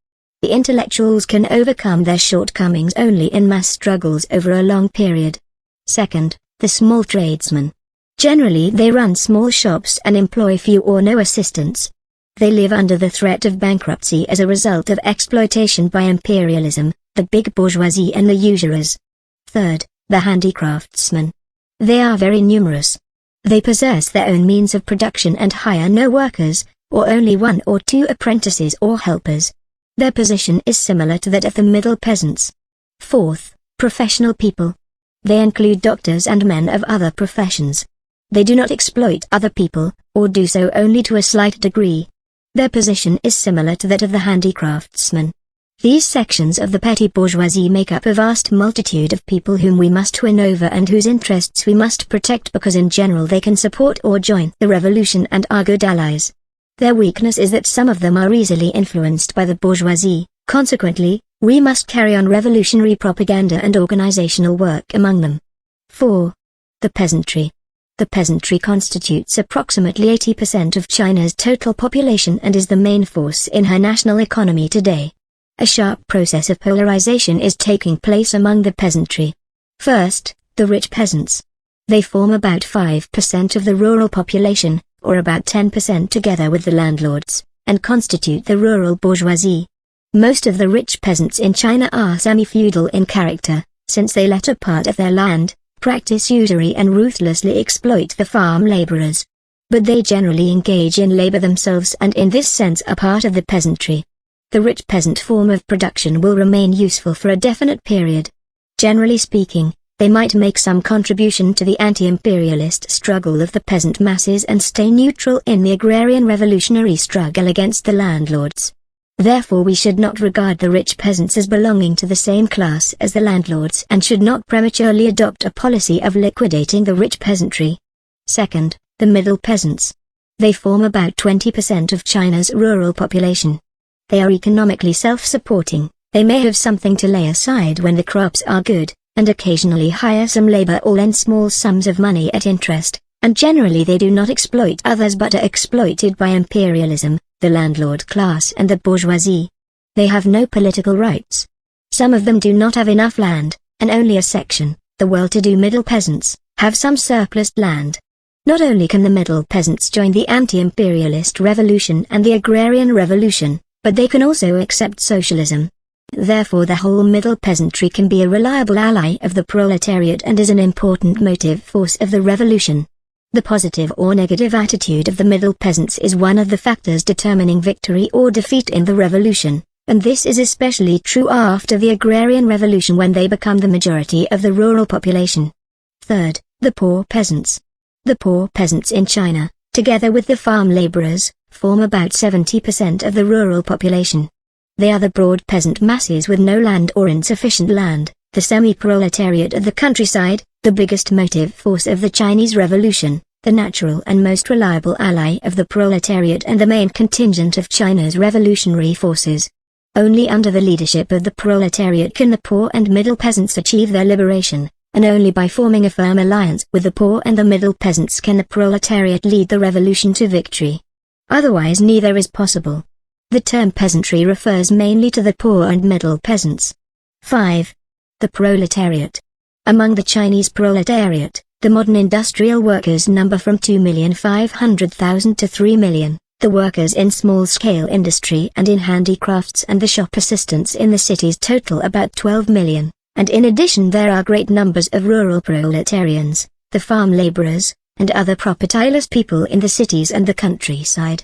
A: The intellectuals can overcome their shortcomings only in mass struggles over a long period. Second, the small tradesmen. Generally they run small shops and employ few or no assistants. They live under the threat of bankruptcy as a result of exploitation by imperialism, the big bourgeoisie and the usurers. Third, the handicraftsmen. They are very numerous. They possess their own means of production and hire no workers, or only one or two apprentices or helpers. Their position is similar to that of the middle peasants. Fourth, professional people. They include doctors and men of other professions. They do not exploit other people, or do so only to a slight degree. Their position is similar to that of the handicraftsmen. These sections of the petty bourgeoisie make up a vast multitude of people whom we must win over and whose interests we must protect because in general they can support or join the revolution and are good allies. Their weakness is that some of them are easily influenced by the bourgeoisie, consequently, we must carry on revolutionary propaganda and organizational work among them. 4. The peasantry. The peasantry constitutes approximately 80% of China's total population and is the main force in her national economy today. A sharp process of polarization is taking place among the peasantry. First, the rich peasants. They form about 5% of the rural population, or about 10% together with the landlords, and constitute the rural bourgeoisie. Most of the rich peasants in China are semi-feudal in character, since they let a part of their land, practice usury and ruthlessly exploit the farm laborers. But they generally engage in labor themselves and in this sense are part of the peasantry. The rich peasant form of production will remain useful for a definite period. Generally speaking, they might make some contribution to the anti-imperialist struggle of the peasant masses and stay neutral in the agrarian revolutionary struggle against the landlords. Therefore we should not regard the rich peasants as belonging to the same class as the landlords and should not prematurely adopt a policy of liquidating the rich peasantry. Second, the middle peasants. They form about 20% of China's rural population. They are economically self-supporting, they may have something to lay aside when the crops are good, and occasionally hire some labor or lend small sums of money at interest, and generally they do not exploit others but are exploited by imperialism, the landlord class and the bourgeoisie. They have no political rights. Some of them do not have enough land, and only a section, the well-to-do middle peasants, have some surplus land. Not only can the middle peasants join the anti-imperialist revolution and the agrarian revolution, but they can also accept socialism. Therefore the whole middle peasantry can be a reliable ally of the proletariat and is an important motive force of the revolution. The positive or negative attitude of the middle peasants is one of the factors determining victory or defeat in the revolution, and this is especially true after the agrarian revolution when they become the majority of the rural population. Third, the poor peasants. The poor peasants in China, together with the farm laborers, form about 70% of the rural population. They are the broad peasant masses with no land or insufficient land, the semi-proletariat of the countryside, the biggest motive force of the Chinese Revolution, the natural and most reliable ally of the proletariat and the main contingent of China's revolutionary forces. Only under the leadership of the proletariat can the poor and middle peasants achieve their liberation, and only by forming a firm alliance with the poor and the middle peasants can the proletariat lead the revolution to victory. Otherwise neither is possible. The term peasantry refers mainly to the poor and middle peasants. 5. The proletariat. Among the Chinese proletariat, the modern industrial workers number from 2,500,000 to 3 million, the workers in small-scale industry and in handicrafts and the shop assistants in the cities total about 12 million, and in addition there are great numbers of rural proletarians, the farm laborers, and other propertyless people in the cities and the countryside.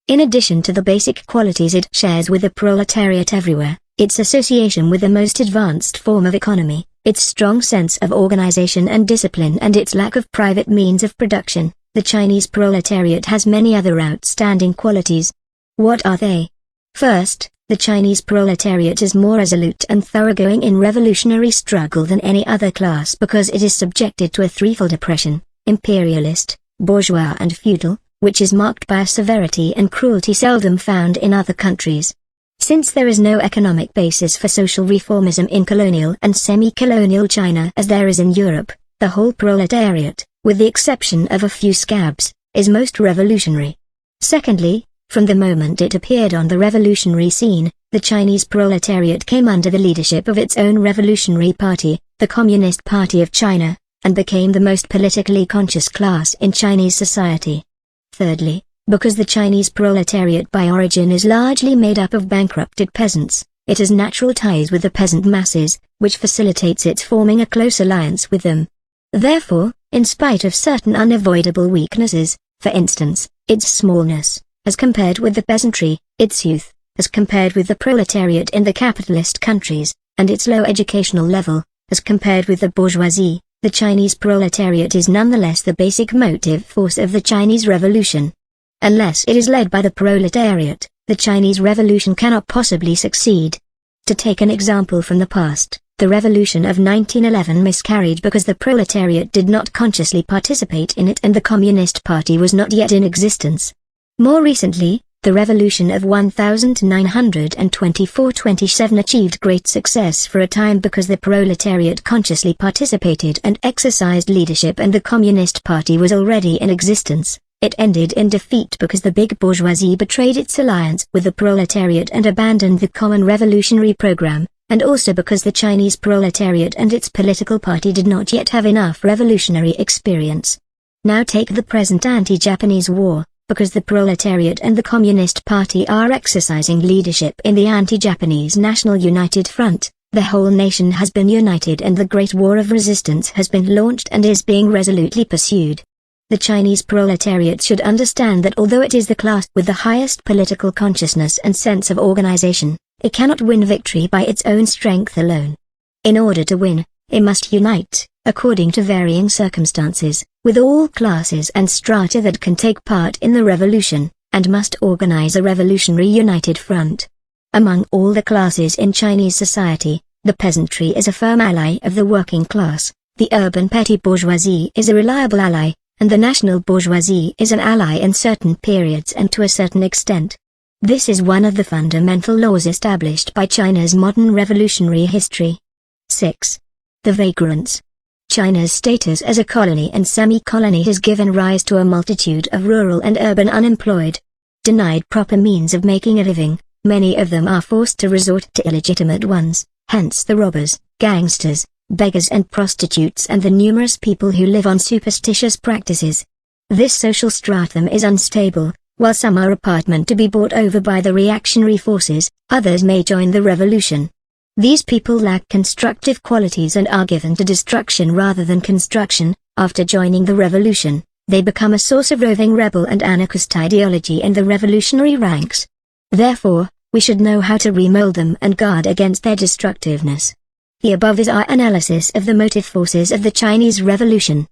A: In addition to the basic qualities it shares with the proletariat everywhere, its association with the most advanced form of economy, its strong sense of organization and discipline and its lack of private means of production, the Chinese proletariat has many other outstanding qualities. What are they? First, the Chinese proletariat is more resolute and thoroughgoing in revolutionary struggle than any other class because it is subjected to a threefold oppression, imperialist, bourgeois and feudal, which is marked by a severity and cruelty seldom found in other countries. Since there is no economic basis for social reformism in colonial and semi-colonial China as there is in Europe, the whole proletariat, with the exception of a few scabs, is most revolutionary. Secondly, from the moment it appeared on the revolutionary scene, the Chinese proletariat came under the leadership of its own revolutionary party, the Communist Party of China, and became the most politically conscious class in Chinese society. Thirdly, because the Chinese proletariat by origin is largely made up of bankrupted peasants, it has natural ties with the peasant masses, which facilitates its forming a close alliance with them. Therefore, in spite of certain unavoidable weaknesses, for instance, its smallness, as compared with the peasantry, its youth, as compared with the proletariat in the capitalist countries, and its low educational level, as compared with the bourgeoisie, the Chinese proletariat is nonetheless the basic motive force of the Chinese Revolution. Unless it is led by the proletariat, the Chinese Revolution cannot possibly succeed. To take an example from the past, the Revolution of 1911 miscarried because the proletariat did not consciously participate in it and the Communist Party was not yet in existence. More recently, the Revolution of 1924-27 achieved great success for a time because the proletariat consciously participated and exercised leadership and the Communist Party was already in existence. It ended in defeat because the big bourgeoisie betrayed its alliance with the proletariat and abandoned the common revolutionary program, and also because the Chinese proletariat and its political party did not yet have enough revolutionary experience. Now take the present anti-Japanese war, because the proletariat and the Communist Party are exercising leadership in the anti-Japanese National United Front, the whole nation has been united and the Great War of Resistance has been launched and is being resolutely pursued. The Chinese proletariat should understand that although it is the class with the highest political consciousness and sense of organization, it cannot win victory by its own strength alone. In order to win, it must unite, according to varying circumstances, with all classes and strata that can take part in the revolution, and must organize a revolutionary united front. Among all the classes in Chinese society, the peasantry is a firm ally of the working class, the urban petty bourgeoisie is a reliable ally, and the national bourgeoisie is an ally in certain periods and to a certain extent. This is one of the fundamental laws established by China's modern revolutionary history. 6. The Vagrants. China's status as a colony and semi-colony has given rise to a multitude of rural and urban unemployed. Denied proper means of making a living, many of them are forced to resort to illegitimate ones, hence the robbers, gangsters, beggars and prostitutes and the numerous people who live on superstitious practices. This social stratum is unstable. While some are apartment to be bought over by the reactionary forces, others may join the revolution. These people lack constructive qualities and are given to destruction rather than construction. After joining the revolution, they become a source of roving rebel and anarchist ideology in the revolutionary ranks. Therefore, we should know how to remold them and guard against their destructiveness. The above is our analysis of the motive forces of the Chinese Revolution.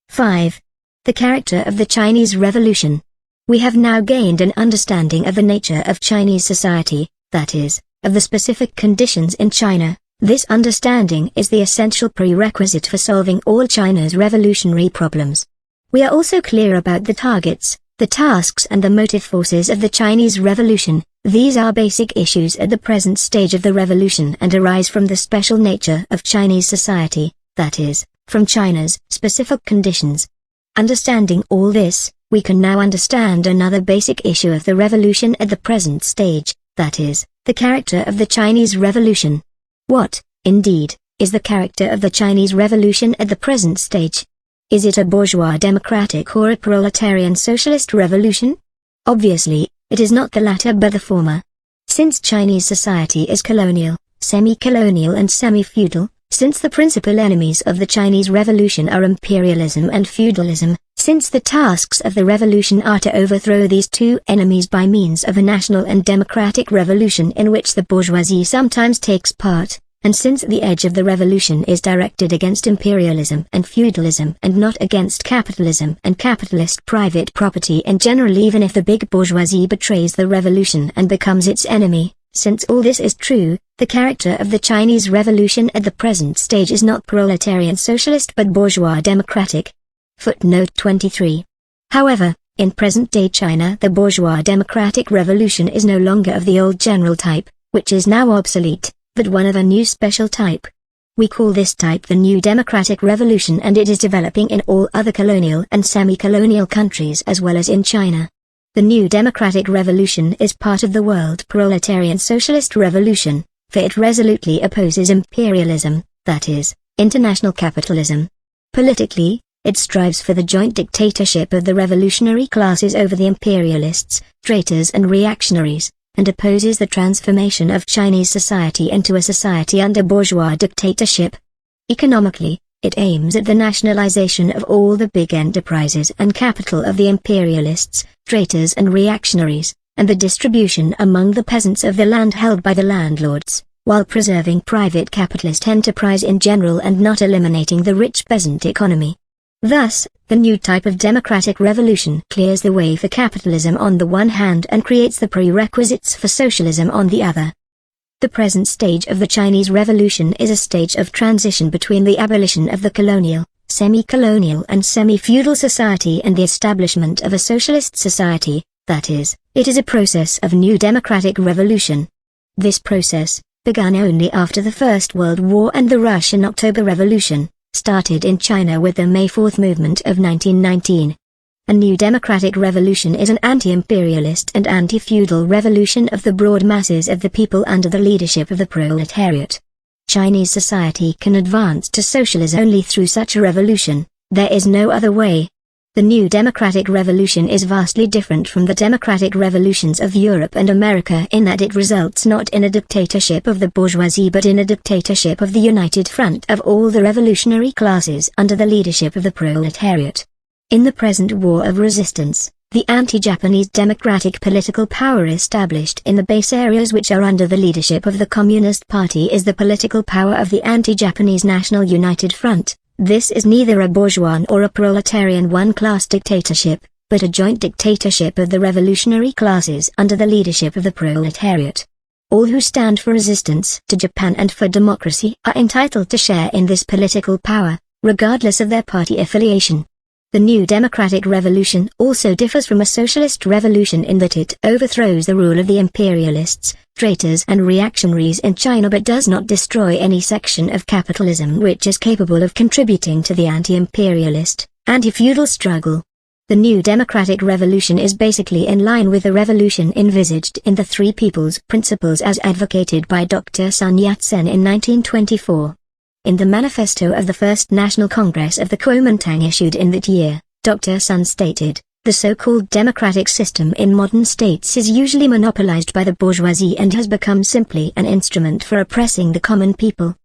A: 5. The character of the Chinese Revolution. We have now gained an understanding of the nature of Chinese society, that is, of the specific conditions in China. This understanding is the essential prerequisite for solving all China's revolutionary problems. We are also clear about the targets, the tasks and the motive forces of the Chinese Revolution. These are basic issues at the present stage of the revolution and arise from the special nature of Chinese society, that is, from China's specific conditions. Understanding all this, we can now understand another basic issue of the revolution at the present stage, that is, the character of the Chinese Revolution. What, indeed, is the character of the Chinese Revolution at the present stage? Is it a bourgeois democratic or a proletarian socialist revolution? Obviously, it is not the latter but the former. Since Chinese society is colonial, semi-colonial and semi-feudal, since the principal enemies of the Chinese Revolution are imperialism and feudalism, since the tasks of the revolution are to overthrow these two enemies by means of a national and democratic revolution in which the bourgeoisie sometimes takes part, and since the edge of the revolution is directed against imperialism and feudalism and not against capitalism and capitalist private property in general, even if the big bourgeoisie betrays the revolution and becomes its enemy, since all this is true, the character of the Chinese Revolution at the present stage is not proletarian socialist but bourgeois democratic. Footnote 23. However, in present-day China the bourgeois democratic revolution is no longer of the old general type, which is now obsolete, but one of a new special type. We call this type the New Democratic Revolution, and it is developing in all other colonial and semi-colonial countries as well as in China. The New Democratic Revolution is part of the world proletarian socialist revolution, for it resolutely opposes imperialism, that is, international capitalism. Politically, it strives for the joint dictatorship of the revolutionary classes over the imperialists, traitors and reactionaries, and opposes the transformation of Chinese society into a society under bourgeois dictatorship. Economically, it aims at the nationalization of all the big enterprises and capital of the imperialists, traitors and reactionaries, and the distribution among the peasants of the land held by the landlords, while preserving private capitalist enterprise in general and not eliminating the rich peasant economy. Thus, the new type of democratic revolution clears the way for capitalism on the one hand and creates the prerequisites for socialism on the other. The present stage of the Chinese Revolution is a stage of transition between the abolition of the colonial, semi-colonial and semi-feudal society and the establishment of a socialist society, that is, it is a process of new democratic revolution. This process, begun only after the First World War and the Russian October Revolution, started in China with the May 4th movement of 1919. A new democratic revolution is an anti-imperialist and anti-feudal revolution of the broad masses of the people under the leadership of the proletariat. Chinese society can advance to socialism only through such a revolution. There is no other way. The new democratic revolution is vastly different from the democratic revolutions of Europe and America in that it results not in a dictatorship of the bourgeoisie but in a dictatorship of the united front of all the revolutionary classes under the leadership of the proletariat. In the present war of resistance, the anti-Japanese democratic political power established in the base areas which are under the leadership of the Communist Party is the political power of the anti-Japanese National United Front. This is neither a bourgeois or a proletarian one-class dictatorship, but a joint dictatorship of the revolutionary classes under the leadership of the proletariat. All who stand for resistance to Japan and for democracy are entitled to share in this political power, regardless of their party affiliation. The new democratic revolution also differs from a socialist revolution in that it overthrows the rule of the imperialists, traitors and reactionaries in China but does not destroy any section of capitalism which is capable of contributing to the anti-imperialist, anti-feudal struggle. The new democratic revolution is basically in line with the revolution envisaged in the Three People's Principles as advocated by Dr. Sun Yat-sen in 1924. In the manifesto of the First National Congress of the Kuomintang issued in that year, Dr. Sun stated, "The so-called democratic system in modern states is usually monopolized by the bourgeoisie and has become simply an instrument for oppressing the common people."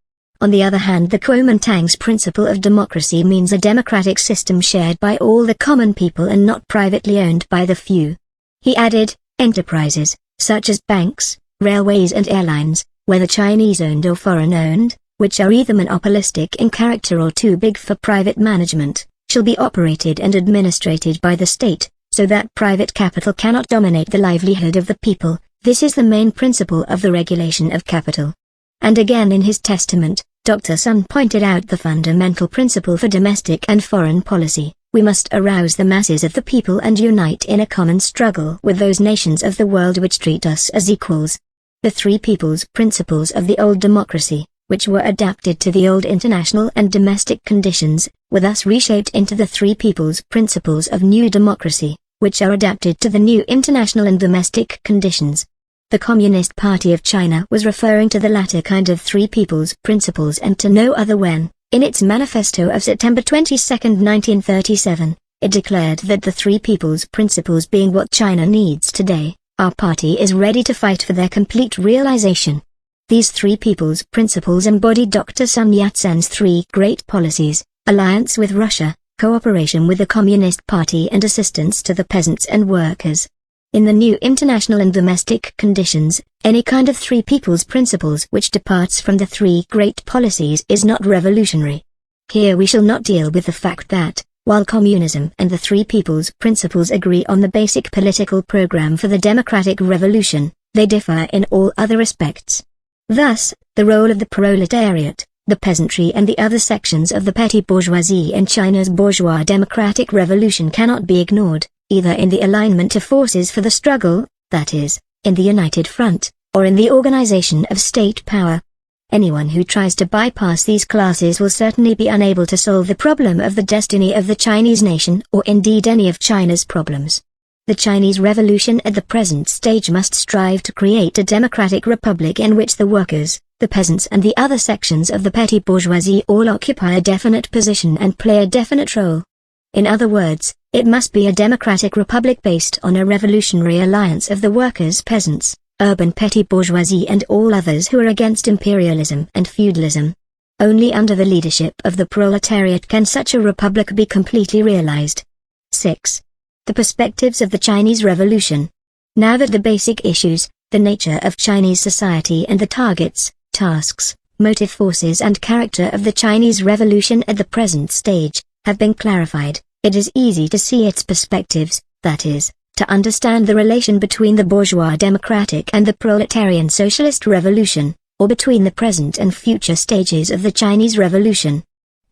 A: On the other hand, the Kuomintang's principle of democracy means a democratic system shared by all the common people and not privately owned by the few. He added, enterprises, such as banks, railways and airlines, whether Chinese-owned or foreign-owned, which are either monopolistic in character or too big for private management, shall be operated and administrated by the state, so that private capital cannot dominate the livelihood of the people, This is the main principle of the regulation of capital. And again in his testament, Dr. Sun pointed out the fundamental principle for domestic and foreign policy: we must arouse the masses of the people and unite in a common struggle with those nations of the world which treat us as equals. The three peoples' principles of the old democracy, which were adapted to the old international and domestic conditions, were thus reshaped into the three peoples' principles of new democracy, which are adapted to the new international and domestic conditions. The Communist Party of China was referring to the latter kind of three people's principles and to no other when, in its manifesto of September 22, 1937, it declared that the three people's principles being what China needs today, our party is ready to fight for their complete realization. These three people's principles embody Dr. Sun Yat-sen's three great policies: alliance with Russia, cooperation with the Communist Party and assistance to the peasants and workers. In the new international and domestic conditions, any kind of three people's principles which departs from the three great policies is not revolutionary. Here we shall not deal with the fact that, while communism and the three people's principles agree on the basic political program for the democratic revolution, they differ in all other respects. Thus, the role of the proletariat, the peasantry and the other sections of the petty bourgeoisie in China's bourgeois democratic revolution cannot be ignored, either in the alignment of forces for the struggle, that is, in the united front, or in the organization of state power. Anyone who tries to bypass these classes will certainly be unable to solve the problem of the destiny of the Chinese nation or indeed any of China's problems. The Chinese revolution at the present stage must strive to create a democratic republic in which the workers, the peasants and the other sections of the petty bourgeoisie all occupy a definite position and play a definite role. In other words, it must be a democratic republic based on a revolutionary alliance of the workers, peasants, urban petty bourgeoisie and all others who are against imperialism and feudalism. Only under the leadership of the proletariat can such a republic be completely realized. 6. The perspectives of the Chinese Revolution. Now that the basic issues, the nature of Chinese society and the targets, tasks, motive forces and character of the Chinese Revolution at the present stage, have been clarified, it is easy to see its perspectives, that is, to understand the relation between the bourgeois democratic and the proletarian socialist revolution, or between the present and future stages of the Chinese Revolution.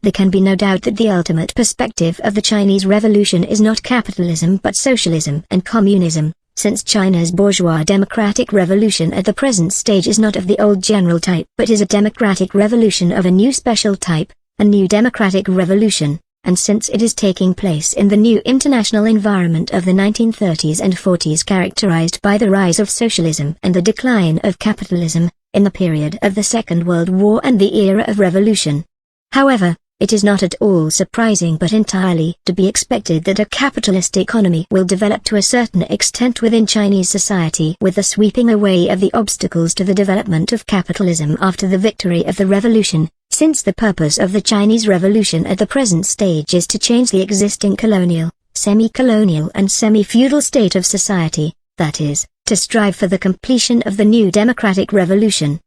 A: There can be no doubt that the ultimate perspective of the Chinese Revolution is not capitalism but socialism and communism, since China's bourgeois democratic revolution at the present stage is not of the old general type but is a democratic revolution of a new special type, a new democratic revolution, and since it is taking place in the new international environment of the 1930s and 40s characterized by the rise of socialism and the decline of capitalism, in the period of the Second World War and the era of revolution. However, it is not at all surprising but entirely to be expected that a capitalist economy will develop to a certain extent within Chinese society with the sweeping away of the obstacles to the development of capitalism after the victory of the revolution, since the purpose of the Chinese Revolution at the present stage is to change the existing colonial, semi-colonial and semi-feudal state of society, that is, to strive for the completion of the new democratic revolution.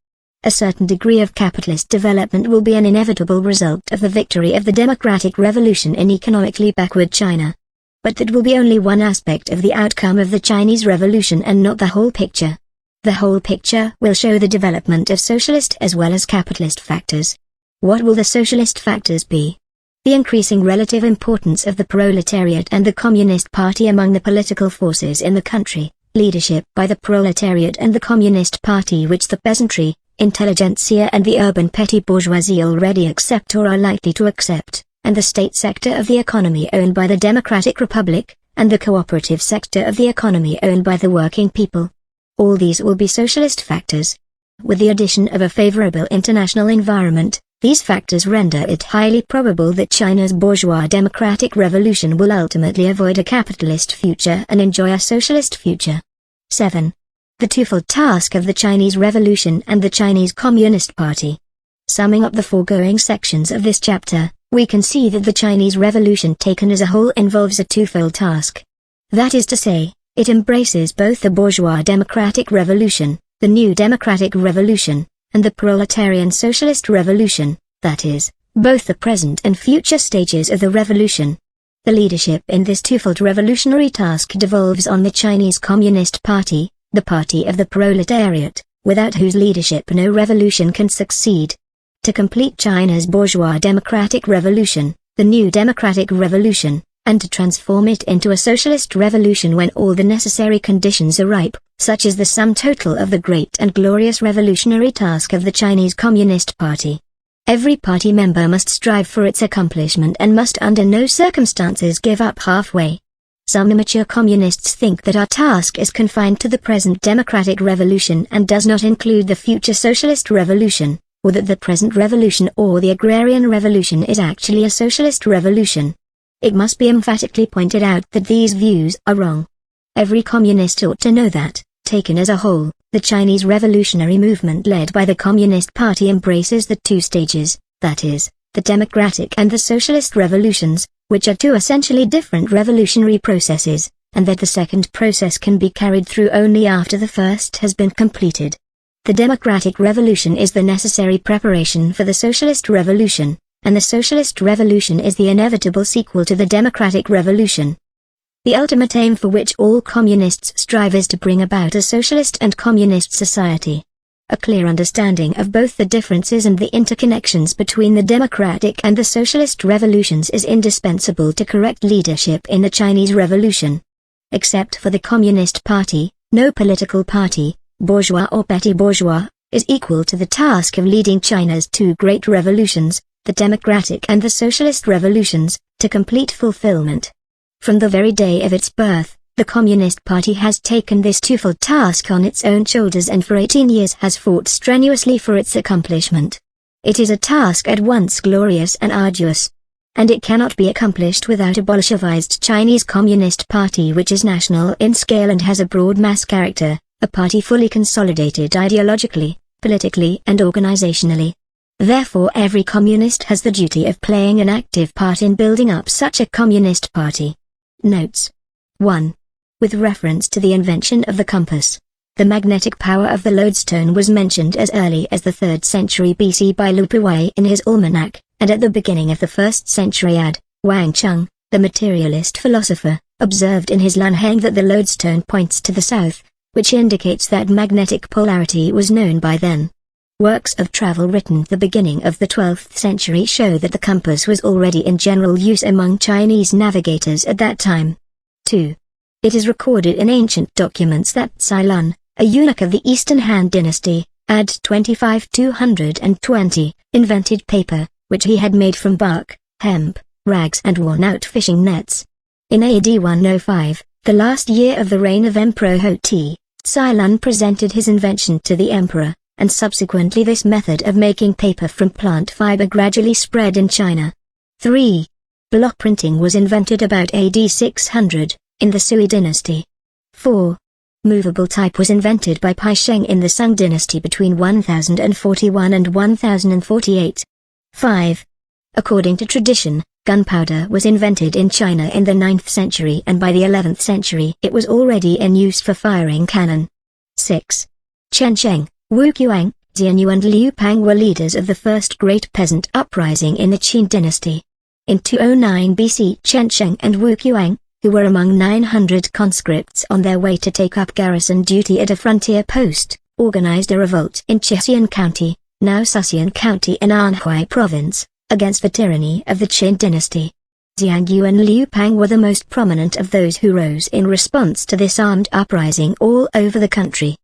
A: A certain degree of capitalist development will be an inevitable result of the victory of the democratic revolution in economically backward China. But that will be only one aspect of the outcome of the Chinese Revolution and not the whole picture. The whole picture will show the development of socialist as well as capitalist factors. What will the socialist factors be? The increasing relative importance of the proletariat and the Communist Party among the political forces in the country, leadership by the proletariat and the Communist Party which the peasantry, intelligentsia and the urban petty bourgeoisie already accept or are likely to accept, and the state sector of the economy owned by the Democratic Republic, and the cooperative sector of the economy owned by the working people. All these will be socialist factors. With the addition of a favorable international environment, these factors render it highly probable that China's bourgeois democratic revolution will ultimately avoid a capitalist future and enjoy a socialist future. 7. The twofold task of the Chinese Revolution and the Chinese Communist Party. Summing up the foregoing sections of this chapter, we can see that the Chinese Revolution taken as a whole involves a twofold task. That is to say, it embraces both the bourgeois democratic revolution, the new democratic revolution, and the proletarian socialist revolution, that is, both the present and future stages of the revolution. The leadership in this twofold revolutionary task devolves on the Chinese Communist Party, the party of the proletariat, without whose leadership no revolution can succeed. To complete China's bourgeois democratic revolution, the new democratic revolution, and to transform it into a socialist revolution when all the necessary conditions are ripe, such is the sum total of the great and glorious revolutionary task of the Chinese Communist Party. Every party member must strive for its accomplishment and must under no circumstances give up halfway. Some immature communists think that our task is confined to the present democratic revolution and does not include the future socialist revolution, or that the present revolution or the agrarian revolution is actually a socialist revolution. It must be emphatically pointed out that these views are wrong. Every communist ought to know that, taken as a whole, the Chinese revolutionary movement led by the Communist Party embraces the two stages, that is, the democratic and the socialist revolutions, which are two essentially different revolutionary processes, and that the second process can be carried through only after the first has been completed. The democratic revolution is the necessary preparation for the socialist revolution, and the socialist revolution is the inevitable sequel to the democratic revolution. The ultimate aim for which all communists strive is to bring about a socialist and communist society. A clear understanding of both the differences and the interconnections between the democratic and the socialist revolutions is indispensable to correct leadership in the Chinese Revolution. Except for the Communist Party, no political party, bourgeois or petty bourgeois, is equal to the task of leading China's two great revolutions, the democratic and the socialist revolutions, to complete fulfillment. From the very day of its birth, the Communist Party has taken this twofold task on its own shoulders and for 18 years has fought strenuously for its accomplishment. It is a task at once glorious and arduous. And it cannot be accomplished without a Bolshevized Chinese Communist Party which is national in scale and has a broad mass character, a party fully consolidated ideologically, politically and organizationally. Therefore every communist has the duty of playing an active part in building up such a communist party. Notes. 1. With reference to the invention of the compass, the magnetic power of the lodestone was mentioned as early as the 3rd century BC by Lu Puwei in his almanac, and at the beginning of the 1st century Wang Chung, the materialist philosopher, observed in his Lunheng that the lodestone points to the south, which indicates that magnetic polarity was known by then. Works of travel written at the beginning of the 12th century show that the compass was already in general use among Chinese navigators at that time. 2. It is recorded in ancient documents that Cai Lun, a eunuch of the Eastern Han dynasty, AD 25-220, invented paper, which he had made from bark, hemp, rags and worn-out fishing nets. In AD 105, the last year of the reign of Emperor Hoti, Cai Lun presented his invention to the emperor, and subsequently this method of making paper from plant fiber gradually spread in China. 3. Block printing was invented about AD 600, in the Sui dynasty. 4. Movable type was invented by Pai Sheng in the Sung dynasty between 1041 and 1048. 5. According to tradition, gunpowder was invented in China in the 9th century and by the 11th century it was already in use for firing cannon. 6. Chen Sheng, Wu Qiang, Xianyu and Liu Pang were leaders of the first great peasant uprising in the Qin dynasty. In 209 BC Chen Sheng and Wu Qiang, who were among 900 conscripts on their way to take up garrison duty at a frontier post, organized a revolt in Qixian County, now Suxian County in Anhui Province, against the tyranny of the Qin dynasty. Xiangyu and Liu Pang were the most prominent of those who rose in response to this armed uprising all over the country.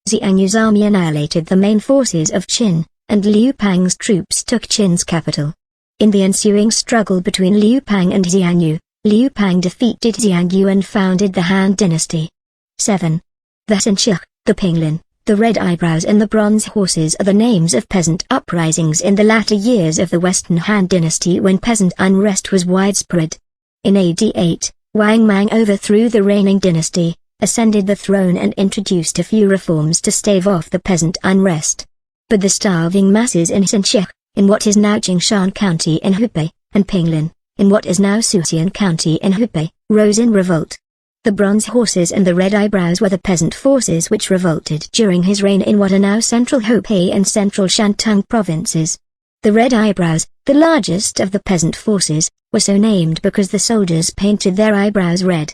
A: Xiangyu's army annihilated the main forces of Qin, and Liu Pang's troops took Qin's capital. In the ensuing struggle between Liu Pang and Xiangyu, Liu Pang defeated Xiangyu and founded the Han dynasty. 7. The Xinshih, the Pinglin, the Red Eyebrows and the Bronze Horses are the names of peasant uprisings in the latter years of the Western Han dynasty when peasant unrest was widespread. In AD 8, Wang Mang overthrew the reigning dynasty, ascended the throne and introduced a few reforms to stave off the peasant unrest. But the starving masses in Xinshih, in what is now Jingshan County in Hubei, and Pinglin, in what is now Suxian County in Hubei, rose in revolt. The Bronze Horses and the Red Eyebrows were the peasant forces which revolted during his reign in what are now Central Hubei and Central Shantung provinces. The Red Eyebrows, the largest of the peasant forces, were so named because the soldiers painted their eyebrows red.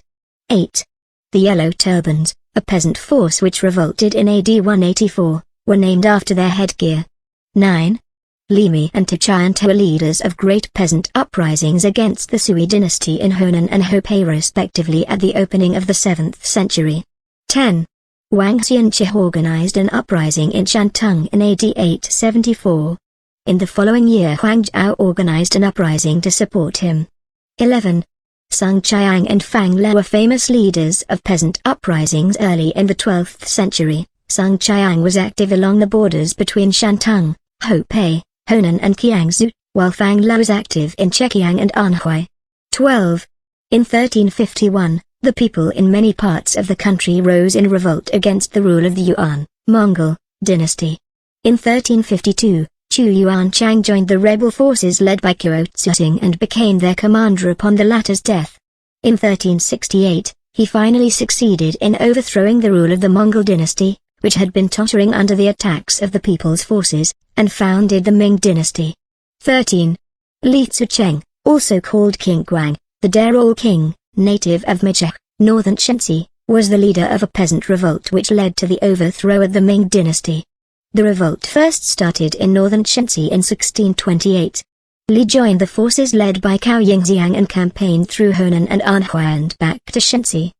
A: 8. The Yellow Turbans, a peasant force which revolted in AD 184, were named after their headgear. 9. Li Mi and Tiantai were leaders of great peasant uprisings against the Sui dynasty in Honan and Hebei respectively at the opening of the 7th century. 10. Wang Xianqi organized an uprising in Shantung in AD 874. In the following year Huang Zhao organized an uprising to support him. 11. Sung Chiang and Fang Le were famous leaders of peasant uprisings early in the 12th century. Sung Chiang was active along the borders between Shantung, Hebei, Honan and Jiangsu, while Fang Le was active in Zhejiang and Anhui. 12. In 1351, the people in many parts of the country rose in revolt against the rule of the Yuan, Mongol, dynasty. In 1352, Chu Yuanchang joined the rebel forces led by Mao Tse-Tung and became their commander upon the latter's death. In 1368, he finally succeeded in overthrowing the rule of the Mongol dynasty, which had been tottering under the attacks of the people's forces, and founded the Ming dynasty. 13. Li Tzucheng, also called King Guang, the Darol king, native of Michek, northern Shenxi, was the leader of a peasant revolt which led to the overthrow of the Ming dynasty. The revolt first started in northern Shenxi in 1628. Li joined the forces led by Cao Yingxiang and campaigned through Honan and Anhui and back to Shenxi.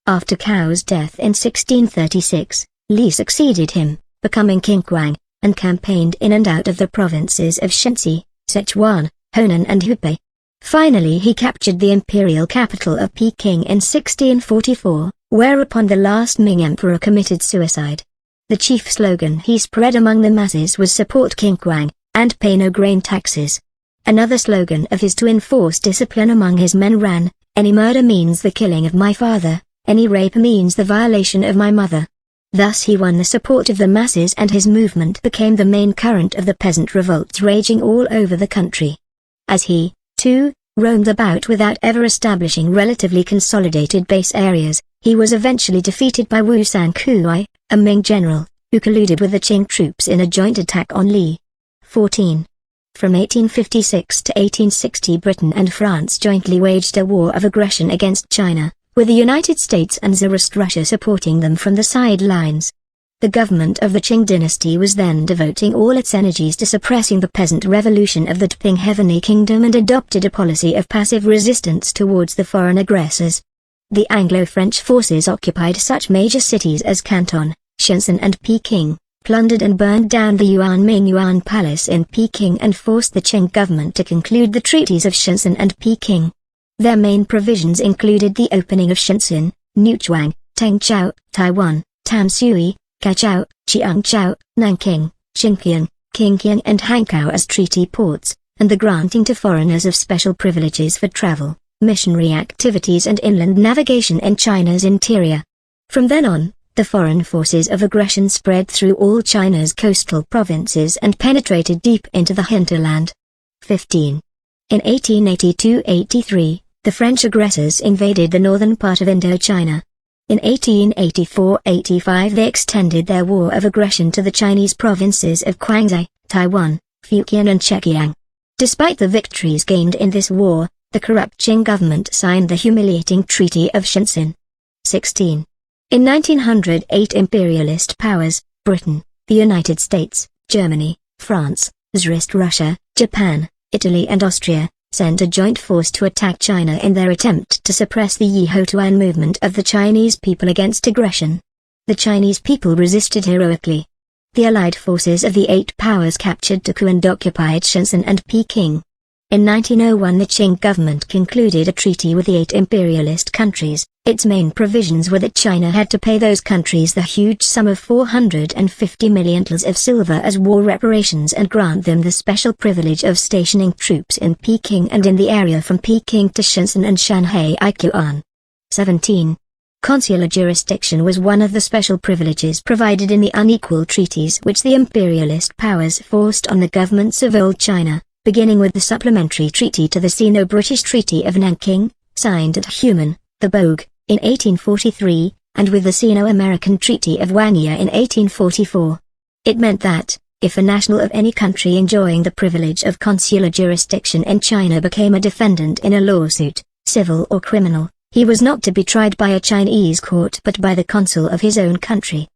A: After Cao's death in 1636, Li succeeded him, becoming King Guang, and campaigned in and out of the provinces of Shenxi, Sichuan, Honan and Hebei. Finally he captured the imperial capital of Peking in 1644, whereupon the last Ming emperor committed suicide. The chief slogan he spread among the masses was "Support King Guang, and pay no grain taxes." Another slogan of his to enforce discipline among his men ran, "Any murder means the killing of my father, any rape means the violation of my mother." Thus he won the support of the masses and his movement became the main current of the peasant revolts raging all over the country. As he, too, roamed about without ever establishing relatively consolidated base areas, he was eventually defeated by Wu Sankuai, a Ming general, who colluded with the Qing troops in a joint attack on Li. 14. From 1856 to 1860 Britain and France jointly waged a war of aggression against China, with the United States and Tsarist Russia supporting them from the sidelines. The government of the Qing dynasty was then devoting all its energies to suppressing the peasant revolution of the Taiping Heavenly Kingdom and adopted a policy of passive resistance towards the foreign aggressors. The Anglo-French forces occupied such major cities as Canton, Shenzhen and Peking, plundered and burned down the Yuan Palace in Peking and forced the Qing government to conclude the treaties of Shenzhen and Peking. Their main provisions included the opening of Shenzhen, Niuquan, Tengchao, Taiwan, Tamsui, Kachao, Chiangchao, Nanking, Xinqiang, Qingqiang and Hankow as treaty ports, and the granting to foreigners of special privileges for travel, missionary activities and inland navigation in China's interior. From then on, the foreign forces of aggression spread through all China's coastal provinces and penetrated deep into the hinterland. 15. In 1882-83, the French aggressors invaded the northern part of Indochina. In 1884-85 they extended their war of aggression to the Chinese provinces of Guangxi, Taiwan, Fujian and Zhejiang. Despite the victories gained in this war, the corrupt Qing government signed the humiliating Treaty of Shenzhen. 16. In 1908 imperialist powers, Britain, the United States, Germany, France, Tsarist Russia, Japan, Italy and Austria, sent a joint force to attack China in their attempt to suppress the Yihotuan movement of the Chinese people against aggression. The Chinese people resisted heroically. The Allied forces of the Eight Powers captured Tuku and occupied Shenzhen and Peking. In 1901 the Qing government concluded a treaty with the 8 imperialist countries. Its main provisions were that China had to pay those countries the huge sum of 450 million taels of silver as war reparations and grant them the special privilege of stationing troops in Peking and in the area from Peking to Shenzhen and Shanhai-Iquan. 17. Consular jurisdiction was one of the special privileges provided in the unequal treaties which the imperialist powers forced on the governments of old China, beginning with the supplementary treaty to the Sino-British Treaty of Nanking, signed at Human, the Bogue, in 1843, and with the Sino-American Treaty of Wangya in 1844. It meant that, if a national of any country enjoying the privilege of consular jurisdiction in China became a defendant in a lawsuit, civil or criminal, He was not to be tried by a Chinese court but by the consul of his own country.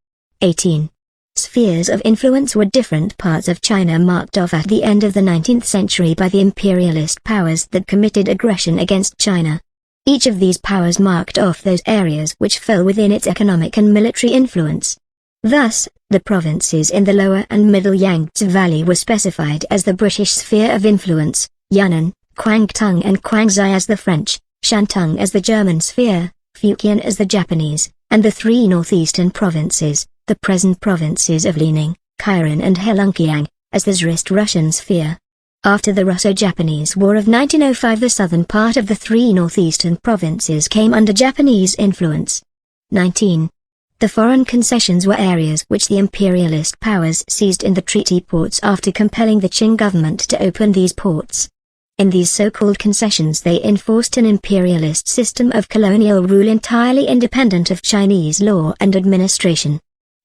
A: 18. Spheres of influence were different parts of China marked off at the end of the 19th century by the imperialist powers that committed aggression against China. Each of these powers marked off those areas which fell within its economic and military influence. Thus, the provinces in the lower and middle Yangtze Valley were specified as the British sphere of influence, Yunnan, Kwangtung and Guangxi as the French, Shantung as the German sphere, Fujian as the Japanese, and the three northeastern provinces, the present provinces of Lining, Kirin and Heilongjiang, as the Tsarist Russian sphere. After the Russo-Japanese War of 1905, the southern part of the three northeastern provinces came under Japanese influence. 19. The foreign concessions were areas which the imperialist powers seized in the treaty ports after compelling the Qing government to open these ports. In these so-called concessions they enforced an imperialist system of colonial rule entirely independent of Chinese law and administration.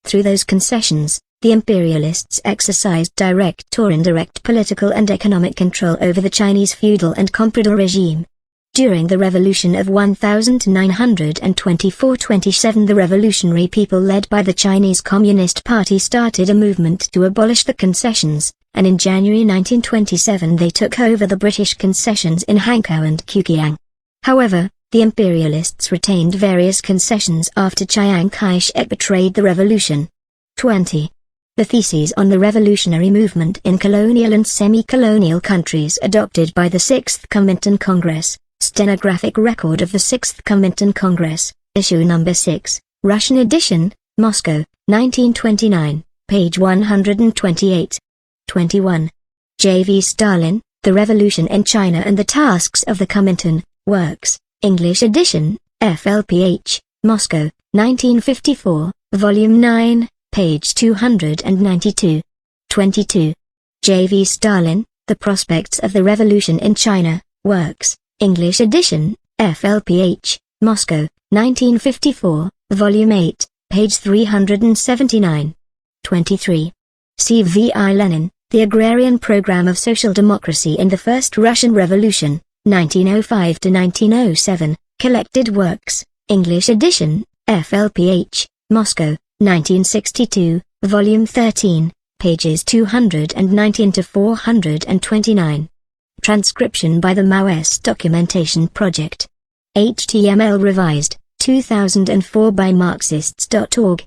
A: Through those concessions, the imperialists exercised direct or indirect political and economic control over the Chinese feudal and comprador regime. During the Revolution of 1924-27, the revolutionary people led by the Chinese Communist Party started a movement to abolish the concessions, and in January 1927 they took over the British concessions in Hankou and Fujian. However, the imperialists retained various concessions after Chiang Kai-shek betrayed the revolution. 20. The theses on the revolutionary movement in colonial and semi-colonial countries adopted by the Sixth Kuomintang Congress, stenographic record of the Sixth Kuomintang Congress, issue number 6, Russian edition, Moscow, 1929, page 128. 21. J. V. Stalin, The Revolution in China and the Tasks of the Kuomintang, Works, English edition, FLPH, Moscow, 1954, volume 9, page 292. 22. J. V. Stalin, The Prospects of the Revolution in China, Works, English edition, FLPH, Moscow, 1954, volume 8, page 379. 23. C. V. I. Lenin, The Agrarian Program of Social Democracy in the First Russian Revolution, 1905-1907, Collected Works, English edition, FLPH, Moscow, 1962, volume 13, pages 219-429. Transcription by the Maoist Documentation Project. HTML revised, 2004 by Marxists.org.